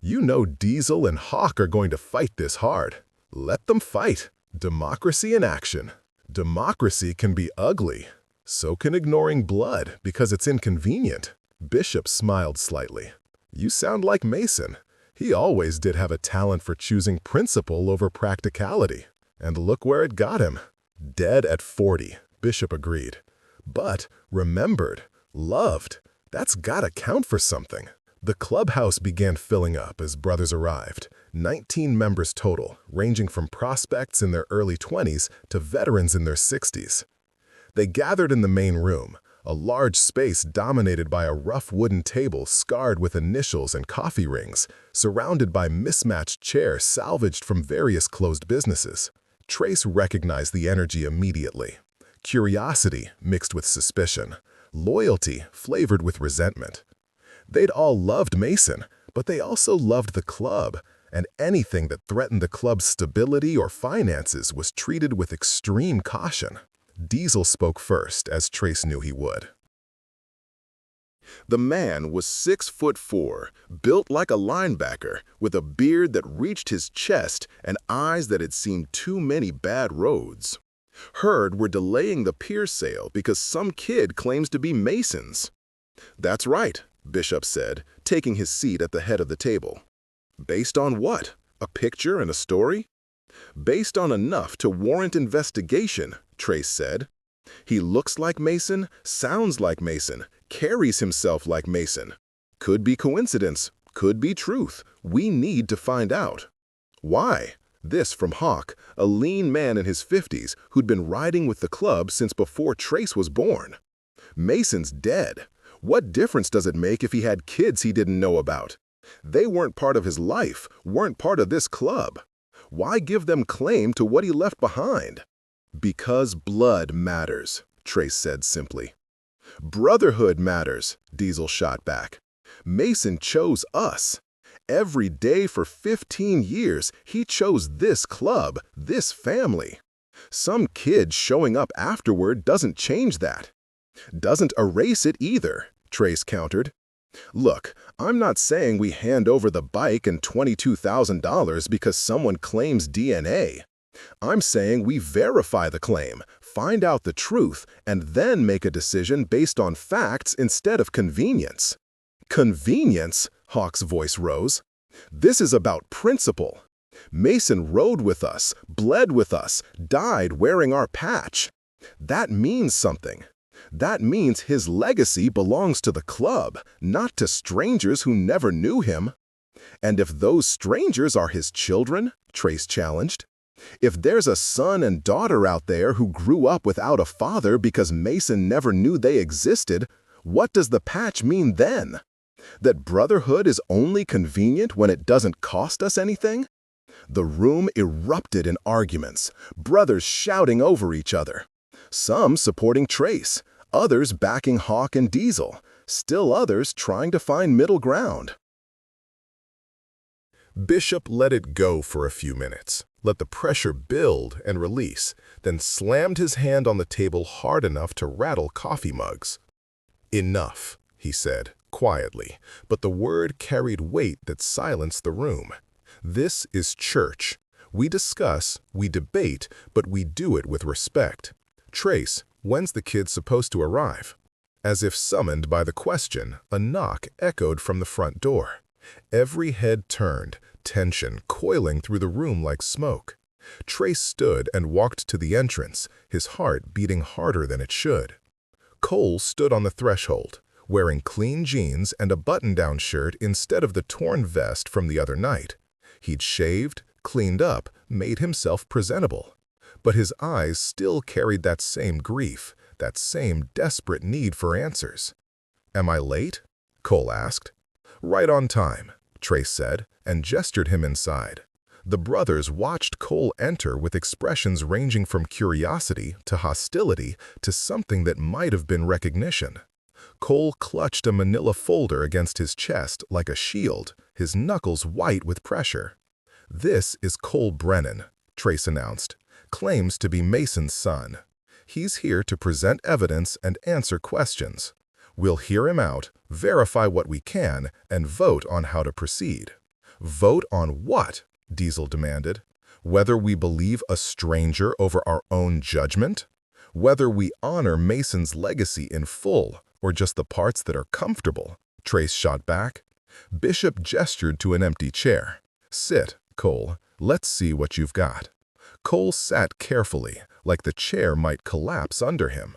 You know Diesel and Hawk are going to fight this hard. Let them fight. Democracy in action. Democracy can be ugly. So can ignoring blood because it's inconvenient. Bishop smiled slightly. You sound like Mason. He always did have a talent for choosing principle over practicality. And look where it got him. Dead at 40, Bishop agreed. But remembered, loved, that's gotta count for something. The clubhouse began filling up as brothers arrived. 19 members total, ranging from prospects in their early 20s to veterans in their 60s. They gathered in the main room, a large space dominated by a rough wooden table scarred with initials and coffee rings, surrounded by mismatched chairs salvaged from various closed businesses. Trace recognized the energy immediately. Curiosity mixed with suspicion, loyalty flavored with resentment. They'd all loved Mason, but they also loved the club, and anything that threatened the club's stability or finances was treated with extreme caution. Diesel spoke first, as Trace knew he would. The man was 6'4", built like a linebacker, with a beard that reached his chest and eyes that had seen too many bad roads. Heard we're delaying the pier sale because some kid claims to be Mason's. That's right, Bishop said, taking his seat at the head of the table. Based on what? A picture and a story? Based on enough to warrant investigation, Trace said. He looks like Mason, sounds like Mason, carries himself like Mason. Could be coincidence, could be truth. We need to find out. Why? This from Hawk, a lean man in his 50s who'd been riding with the club since before Trace was born. Mason's dead. What difference does it make if he had kids he didn't know about? They weren't part of his life, weren't part of this club. Why give them claim to what he left behind? Because blood matters, Trace said simply. Brotherhood matters, Diesel shot back. Mason chose us. Every day for 15 years, he chose this club, this family. Some kid showing up afterward doesn't change that. Doesn't erase it either, Trace countered. Look, I'm not saying we hand over the bike and $22,000 because someone claims DNA. I'm saying we verify the claim, find out the truth, and then make a decision based on facts instead of convenience. Convenience? Hawk's voice rose. This is about principle. Mason rode with us, bled with us, died wearing our patch. That means something. That means his legacy belongs to the club, not to strangers who never knew him. And if those strangers are his children, Trace challenged, if there's a son and daughter out there who grew up without a father because Mason never knew they existed, what does the patch mean then? That brotherhood is only convenient when it doesn't cost us anything? The room erupted in arguments, brothers shouting over each other. Some supporting Trace, others backing Hawk and Diesel, still others trying to find middle ground. Bishop let it go for a few minutes, let the pressure build and release, then slammed his hand on the table hard enough to rattle coffee mugs. "Enough," he said, quietly, but the word carried weight that silenced the room. "This is church. We discuss, we debate, but we do it with respect. Trace, when's the kid supposed to arrive?" As if summoned by the question, a knock echoed from the front door. Every head turned, tension coiling through the room like smoke. Trace stood and walked to the entrance, his heart beating harder than it should. Cole stood on the threshold, wearing clean jeans and a button-down shirt instead of the torn vest from the other night. He'd shaved, cleaned up, made himself presentable. But his eyes still carried that same grief, that same desperate need for answers. "Am I late?" Cole asked. "Right on time," Trace said, and gestured him inside. The brothers watched Cole enter with expressions ranging from curiosity to hostility to something that might have been recognition. Cole clutched a manila folder against his chest like a shield, his knuckles white with pressure. "This is Cole Brennan," Trace announced. "Claims to be Mason's son. He's here to present evidence and answer questions. We'll hear him out, verify what we can, and vote on how to proceed." "Vote on what?" Diesel demanded. "Whether we believe a stranger over our own judgment? Whether we honor Mason's legacy in full, or just the parts that are comfortable?" Trace shot back. Bishop gestured to an empty chair. "Sit, Cole. Let's see what you've got." Cole sat carefully, like the chair might collapse under him.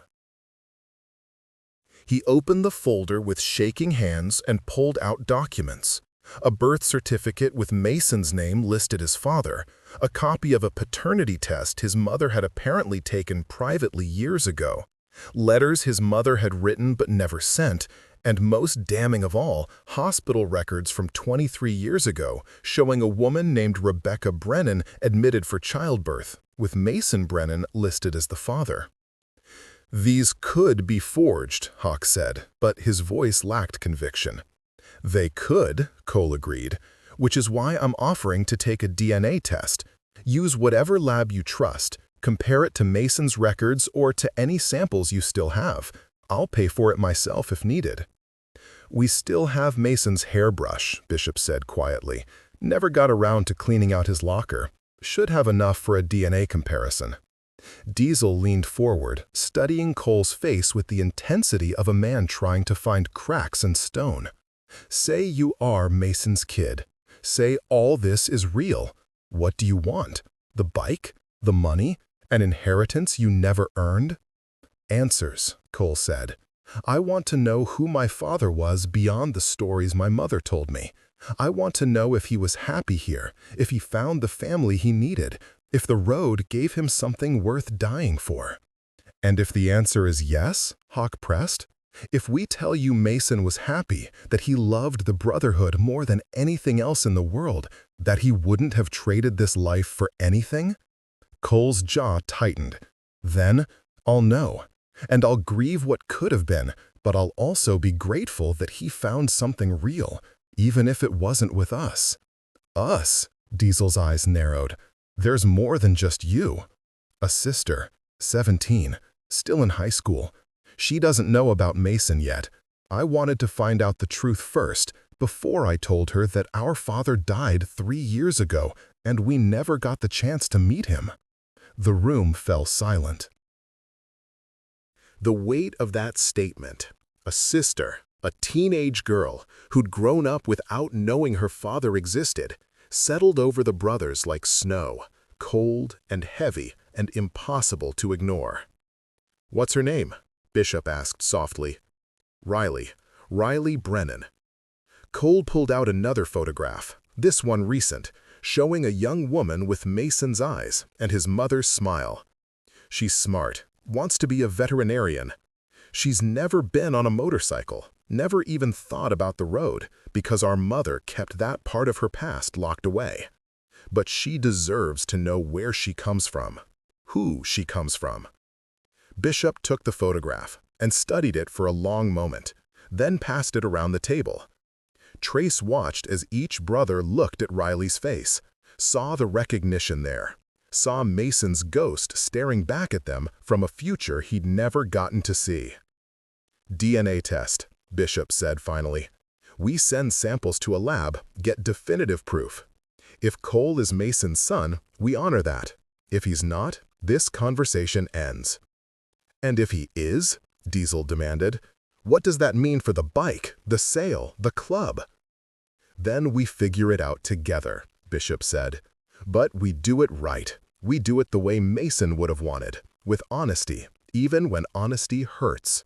He opened the folder with shaking hands and pulled out documents. A birth certificate with Mason's name listed as father, a copy of a paternity test his mother had apparently taken privately years ago, letters his mother had written but never sent, and most damning of all, hospital records from 23 years ago showing a woman named Rebecca Brennan admitted for childbirth, with Mason Brennan listed as the father. "These could be forged," Hawk said, but his voice lacked conviction. "They could," Cole agreed, "which is why I'm offering to take a DNA test. Use whatever lab you trust, compare it to Mason's records or to any samples you still have. I'll pay for it myself if needed." "We still have Mason's hairbrush," Bishop said quietly. "Never got around to cleaning out his locker. Should have enough for a DNA comparison." Diesel leaned forward, studying Cole's face with the intensity of a man trying to find cracks in stone. "Say you are Mason's kid. Say all this is real. What do you want? The bike? The money? An inheritance you never earned?" "Answers," Cole said. "I want to know who my father was beyond the stories my mother told me. I want to know if he was happy here, if he found the family he needed, if the road gave him something worth dying for." "And if the answer is yes," Hawk pressed, "if we tell you Mason was happy, that he loved the brotherhood more than anything else in the world, that he wouldn't have traded this life for anything?" Cole's jaw tightened. "Then I'll know. And I'll grieve what could have been, but I'll also be grateful that he found something real, even if it wasn't with us." "Us?" Diesel's eyes narrowed. "There's more than just you. A sister, 17, still in high school. She doesn't know about Mason yet. I wanted to find out the truth first, before I told her that our father died 3 years ago, and we never got the chance to meet him." The room fell silent. The weight of that statement, a sister, A teenage girl who'd grown up without knowing her father existed, settled over the brothers like snow, cold and heavy and impossible to ignore. "What's her name?" Bishop asked softly. Riley Brennan." Cole pulled out another photograph, this one recent, showing a young woman with Mason's eyes and his mother's smile. "She's smart, wants to be a veterinarian. She's never been on a motorcycle, never even thought about the road, because our mother kept that part of her past locked away. But she deserves to know where she comes from, who she comes from." Bishop took the photograph and studied it for a long moment, then passed it around the table. Trace watched as each brother looked at Riley's face, saw the recognition there, saw Mason's ghost staring back at them from a future he'd never gotten to see. "DNA test," Bishop said finally. "We send samples to a lab, get definitive proof. If Cole is Mason's son, we honor that. If he's not, this conversation ends." "And if he is?" Diesel demanded. "What does that mean for the bike, the sale, the club?" "Then we figure it out together," Bishop said. "But we do it right. We do it the way Mason would have wanted, with honesty, even when honesty hurts."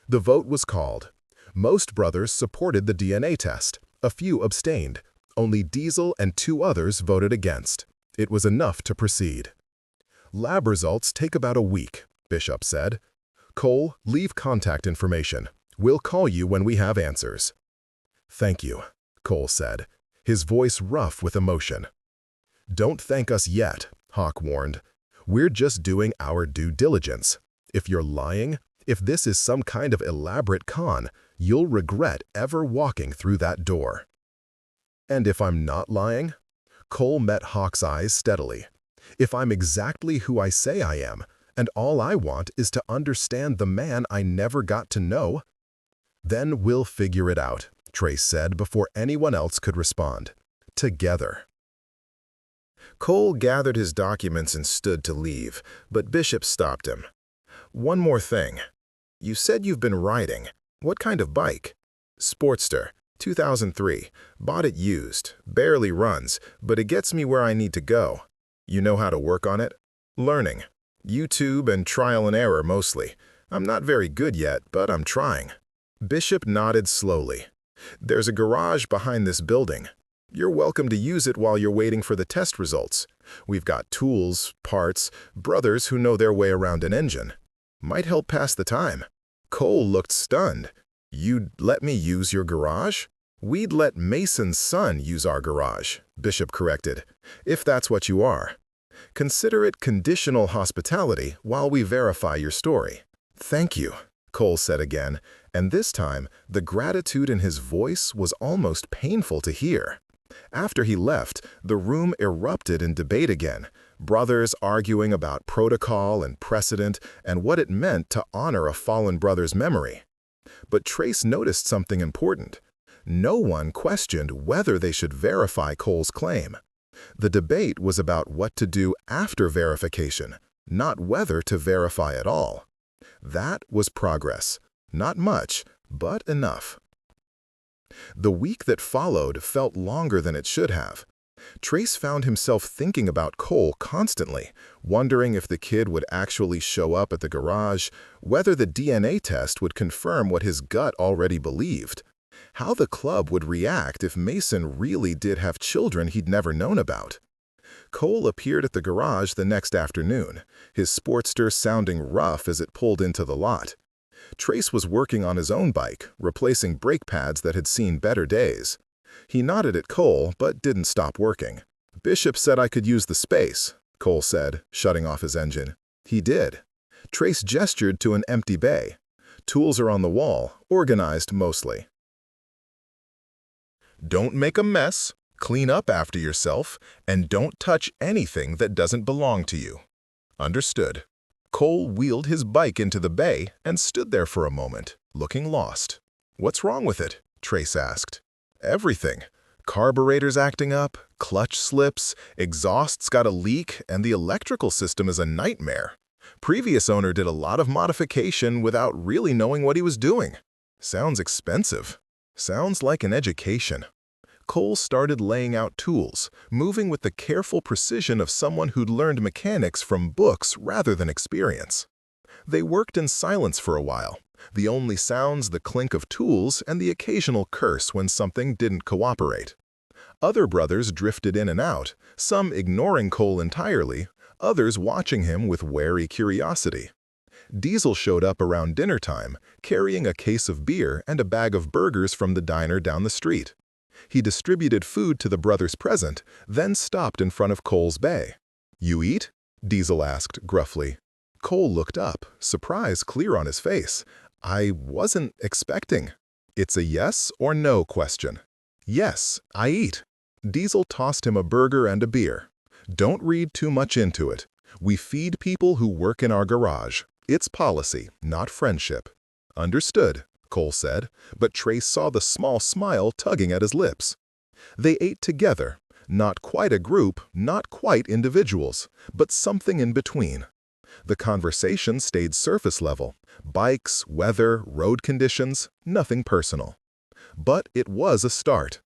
The vote was called. Most brothers supported the DNA test. A few abstained. Only Diesel and 2 others voted against. It was enough to proceed. "Lab results take about a week," Bishop said. "Cole, leave contact information. We'll call you when we have answers." "Thank you," Cole said, his voice rough with emotion. "Don't thank us yet," Hawk warned. "We're just doing our due diligence. If you're lying, if this is some kind of elaborate con, you'll regret ever walking through that door." "And if I'm not lying?" Cole met Hawk's eyes steadily. "If I'm exactly who I say I am, and all I want is to understand the man I never got to know?" "Then we'll figure it out," Trace said before anyone else could respond. "Together." Cole gathered his documents and stood to leave, but Bishop stopped him. "One more thing. You said you've been riding. What kind of bike?" "Sportster, 2003. Bought it used. Barely runs, but it gets me where I need to go." "You know how to work on it?" "Learning. YouTube and trial and error mostly. I'm not very good yet, but I'm trying." Bishop nodded slowly. "There's a garage behind this building. You're welcome to use it while you're waiting for the test results. We've got tools, parts, brothers who know their way around an engine. Might help pass the time." Cole looked stunned. "You'd let me use your garage?" "We'd let Mason's son use our garage," Bishop corrected, "if that's what you are. Consider it conditional hospitality while we verify your story." "Thank you," Cole said again, and this time the gratitude in his voice was almost painful to hear. After he left, the room erupted in debate again, brothers arguing about protocol and precedent and what it meant to honor a fallen brother's memory. But Trace noticed something important. No one questioned whether they should verify Cole's claim. The debate was about what to do after verification, not whether to verify at all. That was progress. Not much, but enough. The week that followed felt longer than it should have. Trace found himself thinking about Cole constantly, wondering if the kid would actually show up at the garage, whether the DNA test would confirm what his gut already believed, how the club would react if Mason really did have children he'd never known about. Cole appeared at the garage the next afternoon, his Sportster sounding rough as it pulled into the lot. Trace was working on his own bike, replacing brake pads that had seen better days. He nodded at Cole, but didn't stop working. "Bishop said I could use the space," Cole said, shutting off his engine. He did. Trace gestured to an empty bay. "Tools are on the wall, organized mostly." "Don't make a mess, clean up after yourself, and don't touch anything that doesn't belong to you." "Understood." Cole wheeled his bike into the bay and stood there for a moment, looking lost. "What's wrong with it?" Trace asked. "Everything. Carburetor's acting up, clutch slips, exhaust's got a leak, and the electrical system is a nightmare. Previous owner did a lot of modification without really knowing what he was doing." Sounds expensive. Sounds like an education. Cole started laying out tools, moving with the careful precision of someone who'd learned mechanics from books rather than experience. They worked in silence for a while, the only sounds the clink of tools and the occasional curse when something didn't cooperate. Other brothers drifted in and out, some ignoring Cole entirely, others watching him with wary curiosity. Diesel showed up around dinner time, carrying a case of beer and a bag of burgers from the diner down the street. He distributed food to the brothers present, then stopped in front of Cole's bay. "You eat?" Diesel asked gruffly. Cole looked up, surprise clear on his face. "I wasn't expecting." "It's a yes or no question." "Yes, I eat." Diesel tossed him a burger and a beer. "Don't read too much into it. We feed people who work in our garage. It's policy, not friendship." "Understood," Cole said, but Trace saw the small smile tugging at his lips. They ate together, not quite a group, not quite individuals, but something in between. The conversation stayed surface level. Bikes, weather, road conditions, nothing personal. But it was a start.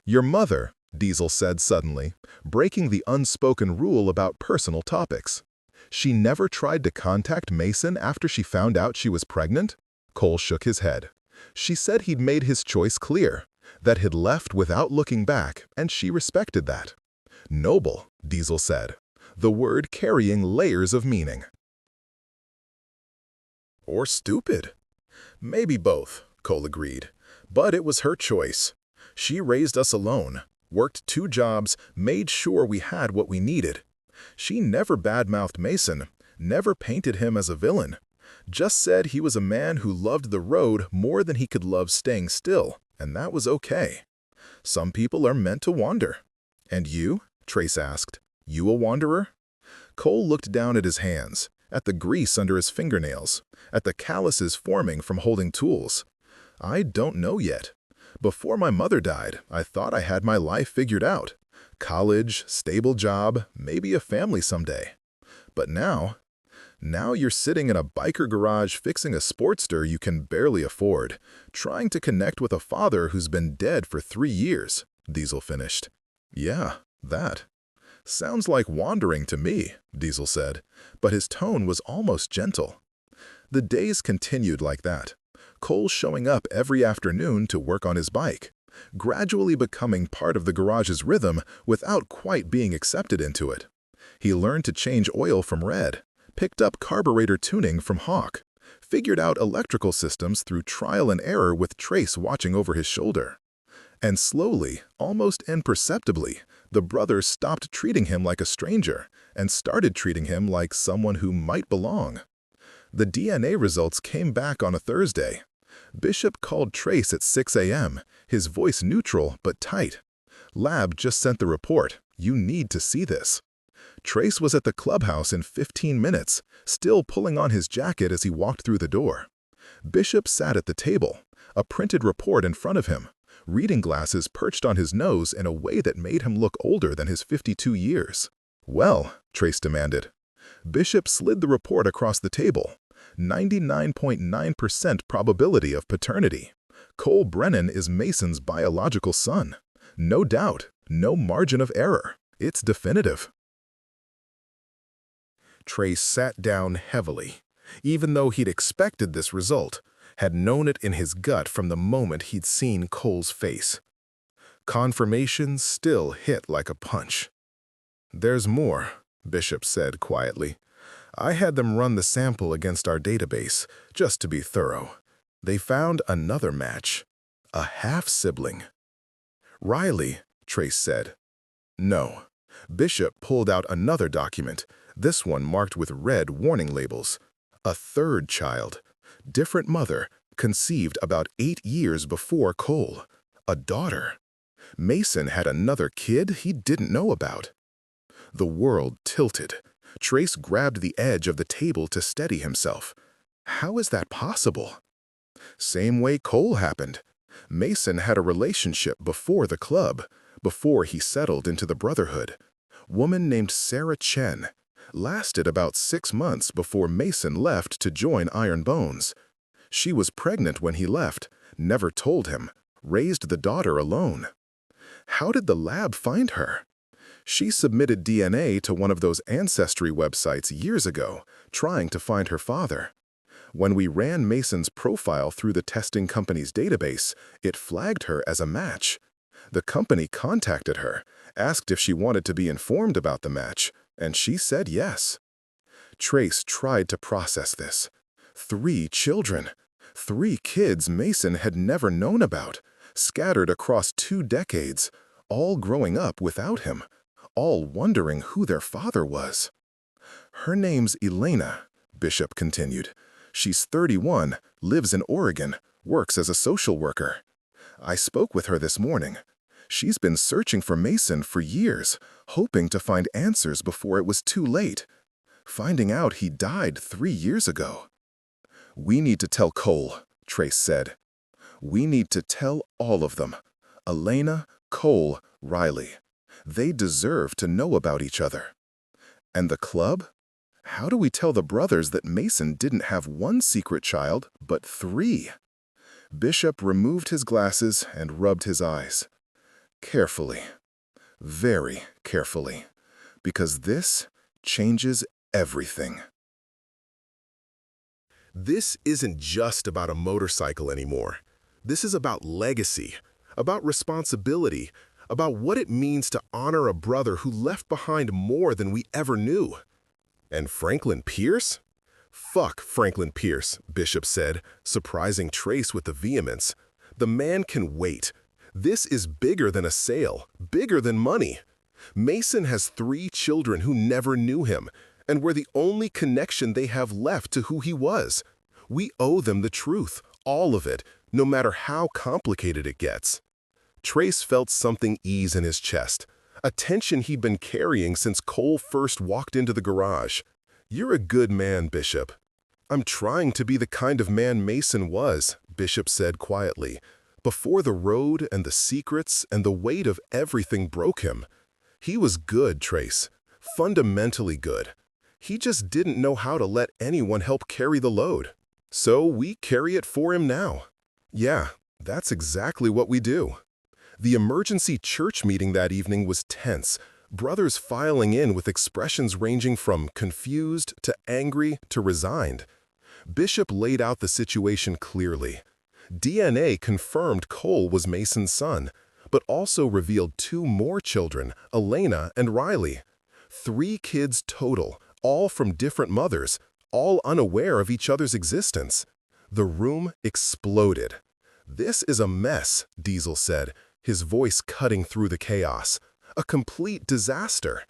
"Your mother," Diesel said suddenly, breaking the unspoken rule about personal topics. "She never tried to contact Mason after she found out she was pregnant?" Cole shook his head. "She said he'd made his choice clear, that he'd left without looking back, and she respected that." "Noble," Diesel said, the word carrying layers of meaning. Or stupid. Maybe both, Cole agreed. But it was her choice. She raised us alone, worked 2 jobs, made sure we had what we needed. She never badmouthed Mason, never painted him as a villain. Just said he was a man who loved the road more than he could love staying still, and that was okay. Some people are meant to wander. "And you?" Trace asked. "You a wanderer?" Cole looked down at his hands, at the grease under his fingernails, at the calluses forming from holding tools. "I don't know yet. Before my mother died, I thought I had my life figured out. College, stable job, maybe a family someday. But now you're sitting in a biker garage fixing a Sportster you can barely afford, trying to connect with a father who's been dead for 3 years, Diesel finished. "Yeah, that. Sounds like wandering to me," Diesel said, but his tone was almost gentle. The days continued like that, Cole showing up every afternoon to work on his bike, gradually becoming part of the garage's rhythm without quite being accepted into it. He learned to change oil from Red, picked up carburetor tuning from Hawk, figured out electrical systems through trial and error with Trace watching over his shoulder. And slowly, almost imperceptibly, the brothers stopped treating him like a stranger and started treating him like someone who might belong. The DNA results came back on a Thursday. Bishop called Trace at 6 a.m., his voice neutral but tight. "Lab just sent the report. You need to see this." Trace was at the clubhouse in 15 minutes, still pulling on his jacket as he walked through the door. Bishop sat at the table, a printed report in front of him, reading glasses perched on his nose in a way that made him look older than his 52 years. "Well," Trace demanded. Bishop slid the report across the table. 99.9% probability of paternity. Cole Brennan is Mason's biological son. No doubt, no margin of error. It's definitive. Trace sat down heavily, even though he'd expected this result, had known it in his gut from the moment he'd seen Cole's face. Confirmation still hit like a punch. "There's more," Bishop said quietly. "I had them run the sample against our database, just to be thorough. They found another match. A half-sibling." "Riley," Trace said. "No." Bishop pulled out another document, this one marked with red warning labels. A third child. Different mother, conceived about 8 years before Cole. A daughter. Mason had another kid he didn't know about. The world tilted. Trace grabbed the edge of the table to steady himself. How is that possible? Same way Cole happened. Mason had a relationship before the club, before he settled into the Brotherhood. Woman named Sarah Chen. Lasted about 6 months before Mason left to join Iron Bones. She was pregnant when he left, never told him, raised the daughter alone. How did the lab find her? She submitted DNA to one of those ancestry websites years ago, trying to find her father. When we ran Mason's profile through the testing company's database, it flagged her as a match. The company contacted her, asked if she wanted to be informed about the match, and she said yes. Trace tried to process this. 3 children. 3 kids Mason had never known about, scattered across 2 decades, all growing up without him, all wondering who their father was. Her name's Elena, Bishop continued. She's 31, lives in Oregon, works as a social worker. I spoke with her this morning. She's been searching for Mason for years, hoping to find answers before it was too late. Finding out he died 3 years ago. We need to tell Cole, Trace said. We need to tell all of them. Elena, Cole, Riley. They deserve to know about each other. And the club? How do we tell the brothers that Mason didn't have 1 secret child, but 3? Bishop removed his glasses and rubbed his eyes. Carefully. Very carefully. Because this changes everything. This isn't just about a motorcycle anymore. This is about legacy, about responsibility, about what it means to honor a brother who left behind more than we ever knew. And Franklin Pierce? Fuck Franklin Pierce, Bishop said, surprising Trace with the vehemence. The man can wait. This is bigger than a sale, bigger than money. Mason has 3 children who never knew him, and we're the only connection they have left to who he was. We owe them the truth, all of it, no matter how complicated it gets. Trace felt something ease in his chest, a tension he'd been carrying since Cole first walked into the garage. You're a good man, Bishop. I'm trying to be the kind of man Mason was, Bishop said quietly, before the road and the secrets and the weight of everything broke him. He was good, Trace, fundamentally good. He just didn't know how to let anyone help carry the load. So we carry it for him now. Yeah, that's exactly what we do. The emergency church meeting that evening was tense, brothers filing in with expressions ranging from confused to angry to resigned. Bishop laid out the situation clearly. DNA confirmed Cole was Mason's son, but also revealed 2 more children, Elena and Riley. 3 kids total, all from different mothers, all unaware of each other's existence. The room exploded. This is a mess, Diesel said, his voice cutting through the chaos. A complete disaster.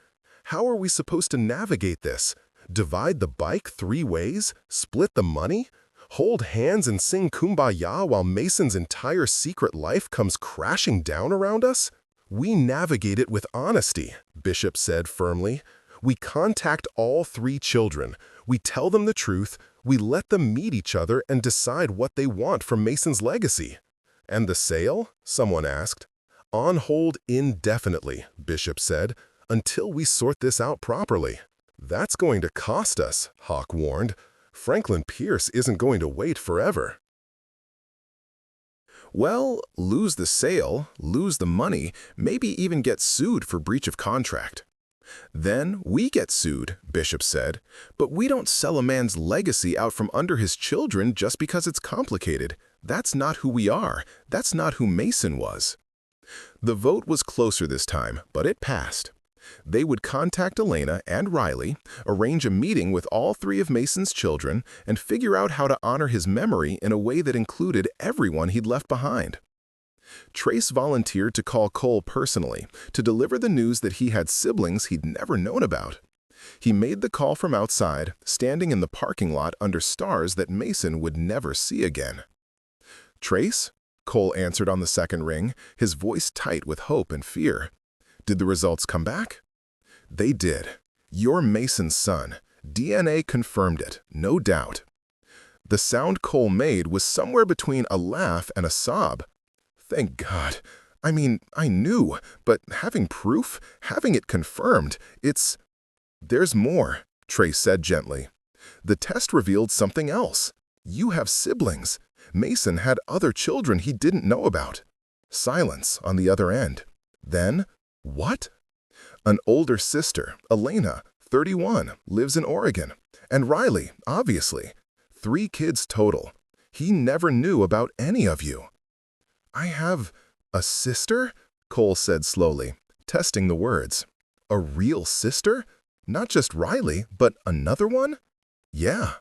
How are we supposed to navigate this? Divide the bike 3 ways? Split the money? Hold hands and sing Kumbaya while Mason's entire secret life comes crashing down around us? We navigate it with honesty, Bishop said firmly. We contact all 3 children. We tell them the truth. We let them meet each other and decide what they want from Mason's legacy. And the sale? Someone asked. On hold indefinitely, Bishop said, until we sort this out properly. That's going to cost us, Hawk warned. Franklin Pierce isn't going to wait forever. Well, lose the sale, lose the money, maybe even get sued for breach of contract. Then we get sued, Bishop said, but we don't sell a man's legacy out from under his children just because it's complicated. That's not who we are. That's not who Mason was. The vote was closer this time, but it passed. They would contact Elena and Riley, arrange a meeting with all 3 of Mason's children, and figure out how to honor his memory in a way that included everyone he'd left behind. Trace volunteered to call Cole personally to deliver the news that he had siblings he'd never known about. He made the call from outside, standing in the parking lot under stars that Mason would never see again. "Trace?" Cole answered on the second ring, his voice tight with hope and fear. "Did the results come back?" "They did. You're Mason's son. DNA confirmed it, no doubt." The sound Cole made was somewhere between a laugh and a sob. "Thank God. I mean, I knew, but having proof, having it confirmed, it's—" "There's more," Trace said gently. "The test revealed something else. You have siblings. Mason had other children he didn't know about. Silence on the other end. Then, what? An older sister, Elena, 31, lives in Oregon. And Riley, obviously. 3 kids total. He never knew about any of you. I have a sister? Cole said slowly, testing the words. A real sister? Not just Riley, but another one? Yeah.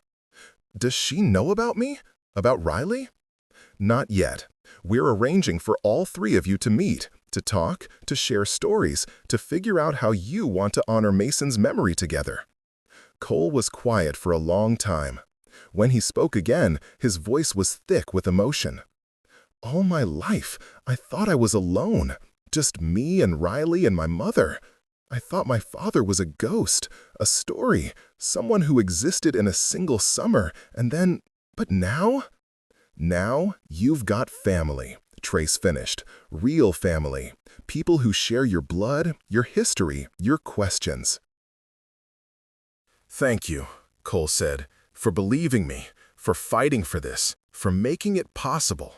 Does she know about me? About Riley? Not yet. We're arranging for all 3 of you to meet, to talk, to share stories, to figure out how you want to honor Mason's memory together. Cole was quiet for a long time. When he spoke again, his voice was thick with emotion. All my life, I thought I was alone. Just me and Riley and my mother. I thought my father was a ghost, a story, someone who existed in a single summer, and then... But now? Now, you've got family, Trace finished. Real family. People who share your blood, your history, your questions. Thank you, Cole said, for believing me, for fighting for this, for making it possible.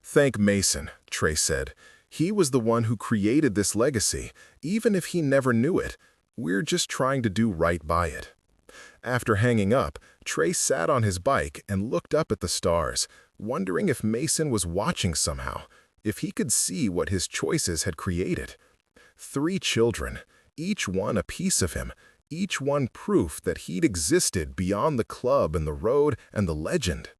Thank Mason, Trace said. He was the one who created this legacy, even if he never knew it. We're just trying to do right by it. After hanging up, Trace sat on his bike and looked up at the stars, wondering if Mason was watching somehow, if he could see what his choices had created. 3 children, each one a piece of him, each one proof that he'd existed beyond the club and the road and the legend.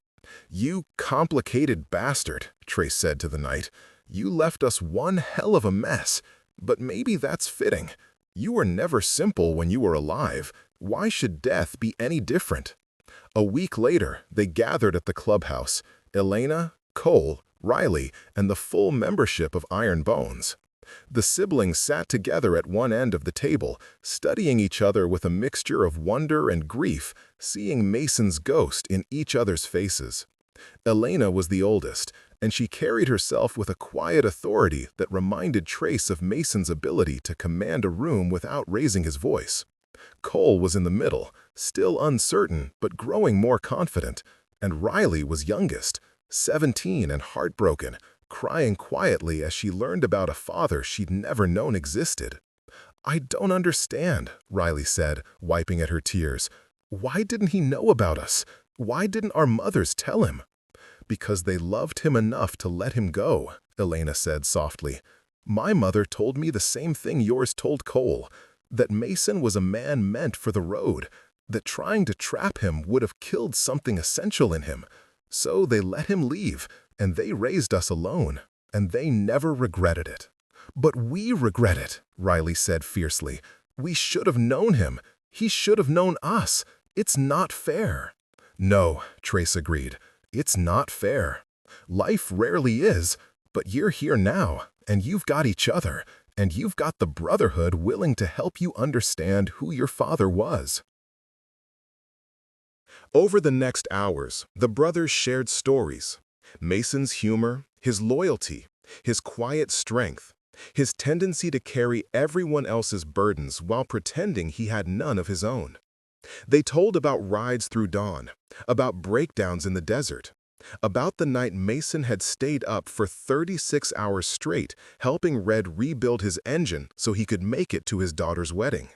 You complicated bastard, Trace said to the night. You left us one hell of a mess, but maybe that's fitting. You were never simple when you were alive. Why should death be any different? A week later, they gathered at the clubhouse. Elena, Cole, Riley, and the full membership of Iron Bones. The siblings sat together at one end of the table, studying each other with a mixture of wonder and grief, seeing Mason's ghost in each other's faces. Elena was the oldest, and she carried herself with a quiet authority that reminded Trace of Mason's ability to command a room without raising his voice. Cole was in the middle, still uncertain but growing more confident, and Riley was youngest, 17 and heartbroken, crying quietly as she learned about a father she'd never known existed. I don't understand, Riley said, wiping at her tears. Why didn't he know about us? Why didn't our mothers tell him? Because they loved him enough to let him go, Elena said softly. My mother told me the same thing yours told Cole, that Mason was a man meant for the road, that trying to trap him would have killed something essential in him. So they let him leave, and they raised us alone, and they never regretted it. But we regret it, Riley said fiercely. We should have known him. He should have known us. It's not fair. No, Trace agreed. It's not fair. Life rarely is, but you're here now, and you've got each other, and you've got the Brotherhood willing to help you understand who your father was. Over the next hours, the brothers shared stories. Mason's humor, his loyalty, his quiet strength, his tendency to carry everyone else's burdens while pretending he had none of his own. They told about rides through dawn, about breakdowns in the desert, about the night Mason had stayed up for 36 hours straight, helping Red rebuild his engine so he could make it to his daughter's wedding.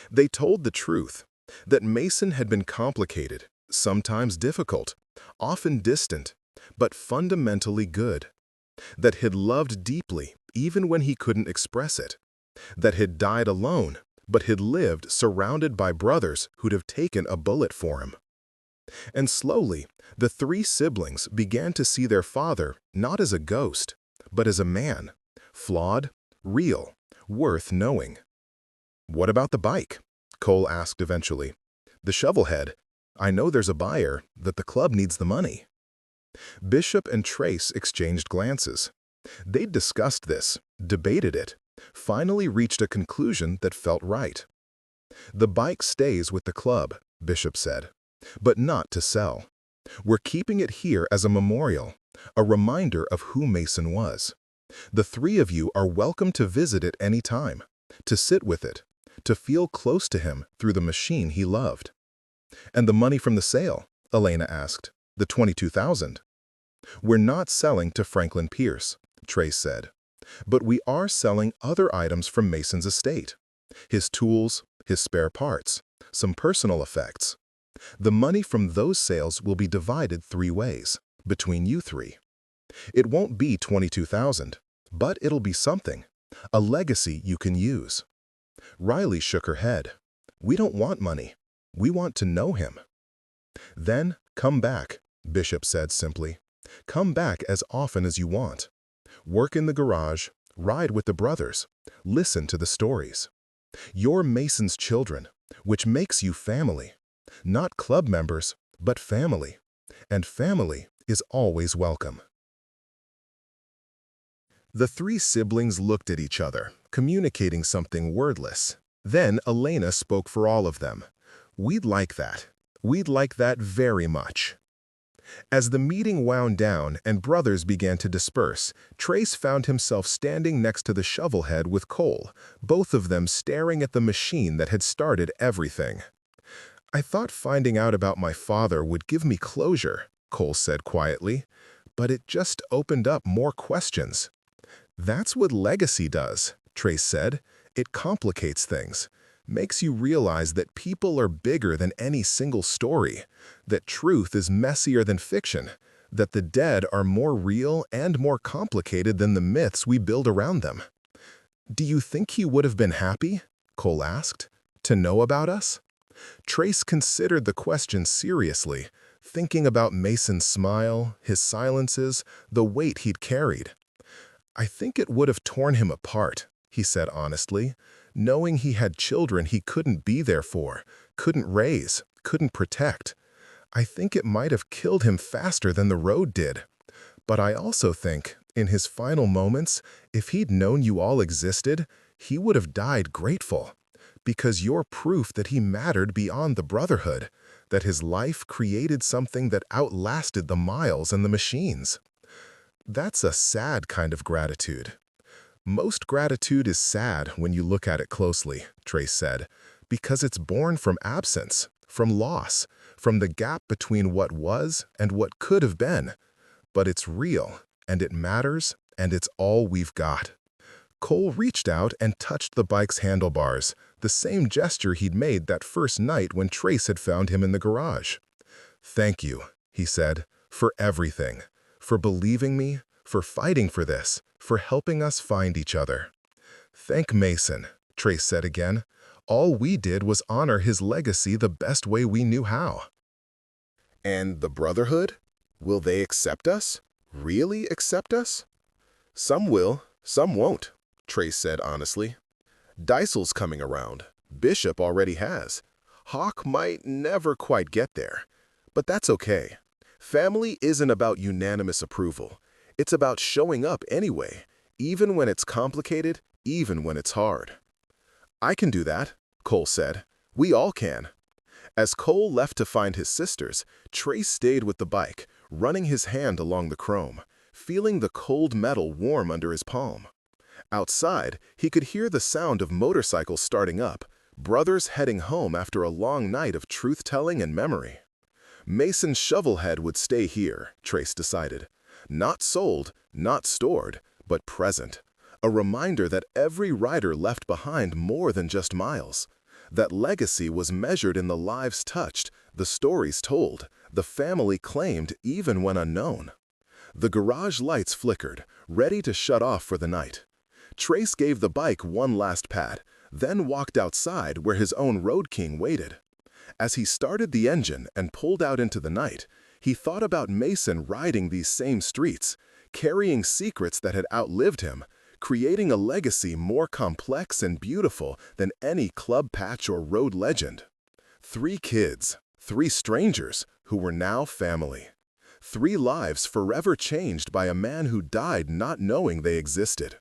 They told the truth, that Mason had been complicated, sometimes difficult, often distant, but fundamentally good. That he'd loved deeply, even when he couldn't express it. That he'd died alone, but he'd lived surrounded by brothers who'd have taken a bullet for him. And slowly, the 3 siblings began to see their father not as a ghost, but as a man, flawed, real, worth knowing. What about the bike? Cole asked eventually. The shovelhead. I know there's a buyer, that the club needs the money. Bishop and Trace exchanged glances. They'd discussed this, debated it, finally reached a conclusion that felt right. The bike stays with the club, Bishop said, but not to sell. We're keeping it here as a memorial, a reminder of who Mason was. The 3 of you are welcome to visit it any time, to sit with it, to feel close to him through the machine he loved. And the money from the sale? Elena asked. the 22,000. We're not selling to Franklin Pierce, Trace said. But we are selling other items from Mason's estate. His tools, his spare parts, some personal effects. The money from those sales will be divided 3 ways, between you 3. It won't be 22,000, but it'll be something, a legacy you can use. Riley shook her head. We don't want money. We want to know him. Then come back, Bishop said simply. Come back as often as you want. Work in the garage, ride with the brothers, listen to the stories. You're Mason's children, which makes you family. Not club members, but family. And family is always welcome. The 3 siblings looked at each other, communicating something wordless. Then Elena spoke for all of them. We'd like that. We'd like that very much. As the meeting wound down and brothers began to disperse, Trace found himself standing next to the shovelhead with Cole, both of them staring at the machine that had started everything. I thought finding out about my father would give me closure, Cole said quietly, but it just opened up more questions. That's what legacy does, Trace said. It complicates things, makes you realize that people are bigger than any single story, that truth is messier than fiction, that the dead are more real and more complicated than the myths we build around them. Do you think he would have been happy, Cole asked, to know about us? Trace considered the question seriously, thinking about Mason's smile, his silences, the weight he'd carried. I think it would have torn him apart, he said honestly, knowing he had children he couldn't be there for, couldn't raise, couldn't protect. I think it might have killed him faster than the road did. But I also think, in his final moments, if he'd known you all existed, he would have died grateful. Because you're proof that he mattered beyond the brotherhood, that his life created something that outlasted the miles and the machines. That's a sad kind of gratitude. Most gratitude is sad when you look at it closely, Trace said, because it's born from absence, from loss, from the gap between what was and what could have been. But it's real, and it matters, and it's all we've got. Cole reached out and touched the bike's handlebars, the same gesture he'd made that first night when Trace had found him in the garage. Thank you, he said, for everything, for believing me, for fighting for this, for helping us find each other. Thank Mason, Trace said again. All we did was honor his legacy the best way we knew how. And the Brotherhood? Will they accept us? Really accept us? Some will, some won't, Trace said honestly. Deisel's coming around. Bishop already has. Hawk might never quite get there. But that's okay. Family isn't about unanimous approval. It's about showing up anyway, even when it's complicated, even when it's hard. I can do that, Cole said. We all can. As Cole left to find his sisters, Trace stayed with the bike, running his hand along the chrome, feeling the cold metal warm under his palm. Outside, he could hear the sound of motorcycles starting up, brothers heading home after a long night of truth-telling and memory. Mason's shovelhead would stay here, Trace decided. Not sold, not stored, but present. A reminder that every rider left behind more than just miles. That legacy was measured in the lives touched, the stories told, the family claimed even when unknown. The garage lights flickered, ready to shut off for the night. Trace gave the bike one last pat, then walked outside where his own Road King waited. As he started the engine and pulled out into the night, he thought about Mason riding these same streets, carrying secrets that had outlived him, creating a legacy more complex and beautiful than any club patch or road legend. 3 kids, 3 strangers who were now family. 3 lives forever changed by a man who died not knowing they existed.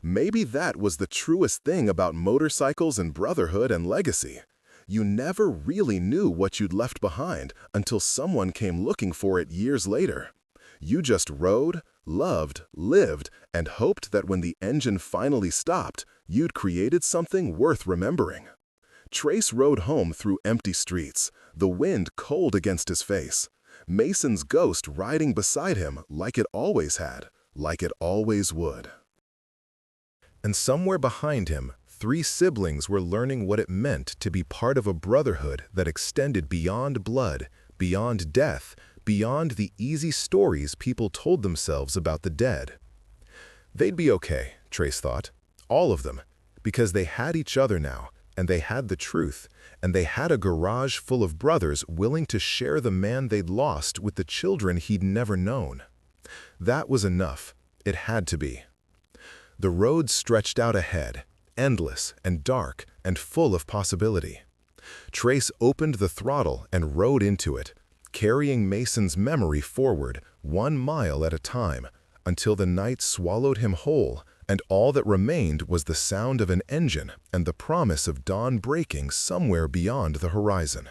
Maybe that was the truest thing about motorcycles and brotherhood and legacy. You never really knew what you'd left behind until someone came looking for it years later. You just rode, loved, lived, and hoped that when the engine finally stopped, you'd created something worth remembering. Trace rode home through empty streets, the wind cold against his face. Mason's ghost riding beside him like it always had, like it always would. And somewhere behind him, 3 siblings were learning what it meant to be part of a brotherhood that extended beyond blood, beyond death, beyond the easy stories people told themselves about the dead. They'd be okay, Trace thought, all of them, because they had each other now, and they had the truth, and they had a garage full of brothers willing to share the man they'd lost with the children he'd never known. That was enough. It had to be. The road stretched out ahead, endless and dark and full of possibility. Trace opened the throttle and rode into it, carrying Mason's memory forward 1 mile at a time, until the night swallowed him whole, and all that remained was the sound of an engine and the promise of dawn breaking somewhere beyond the horizon.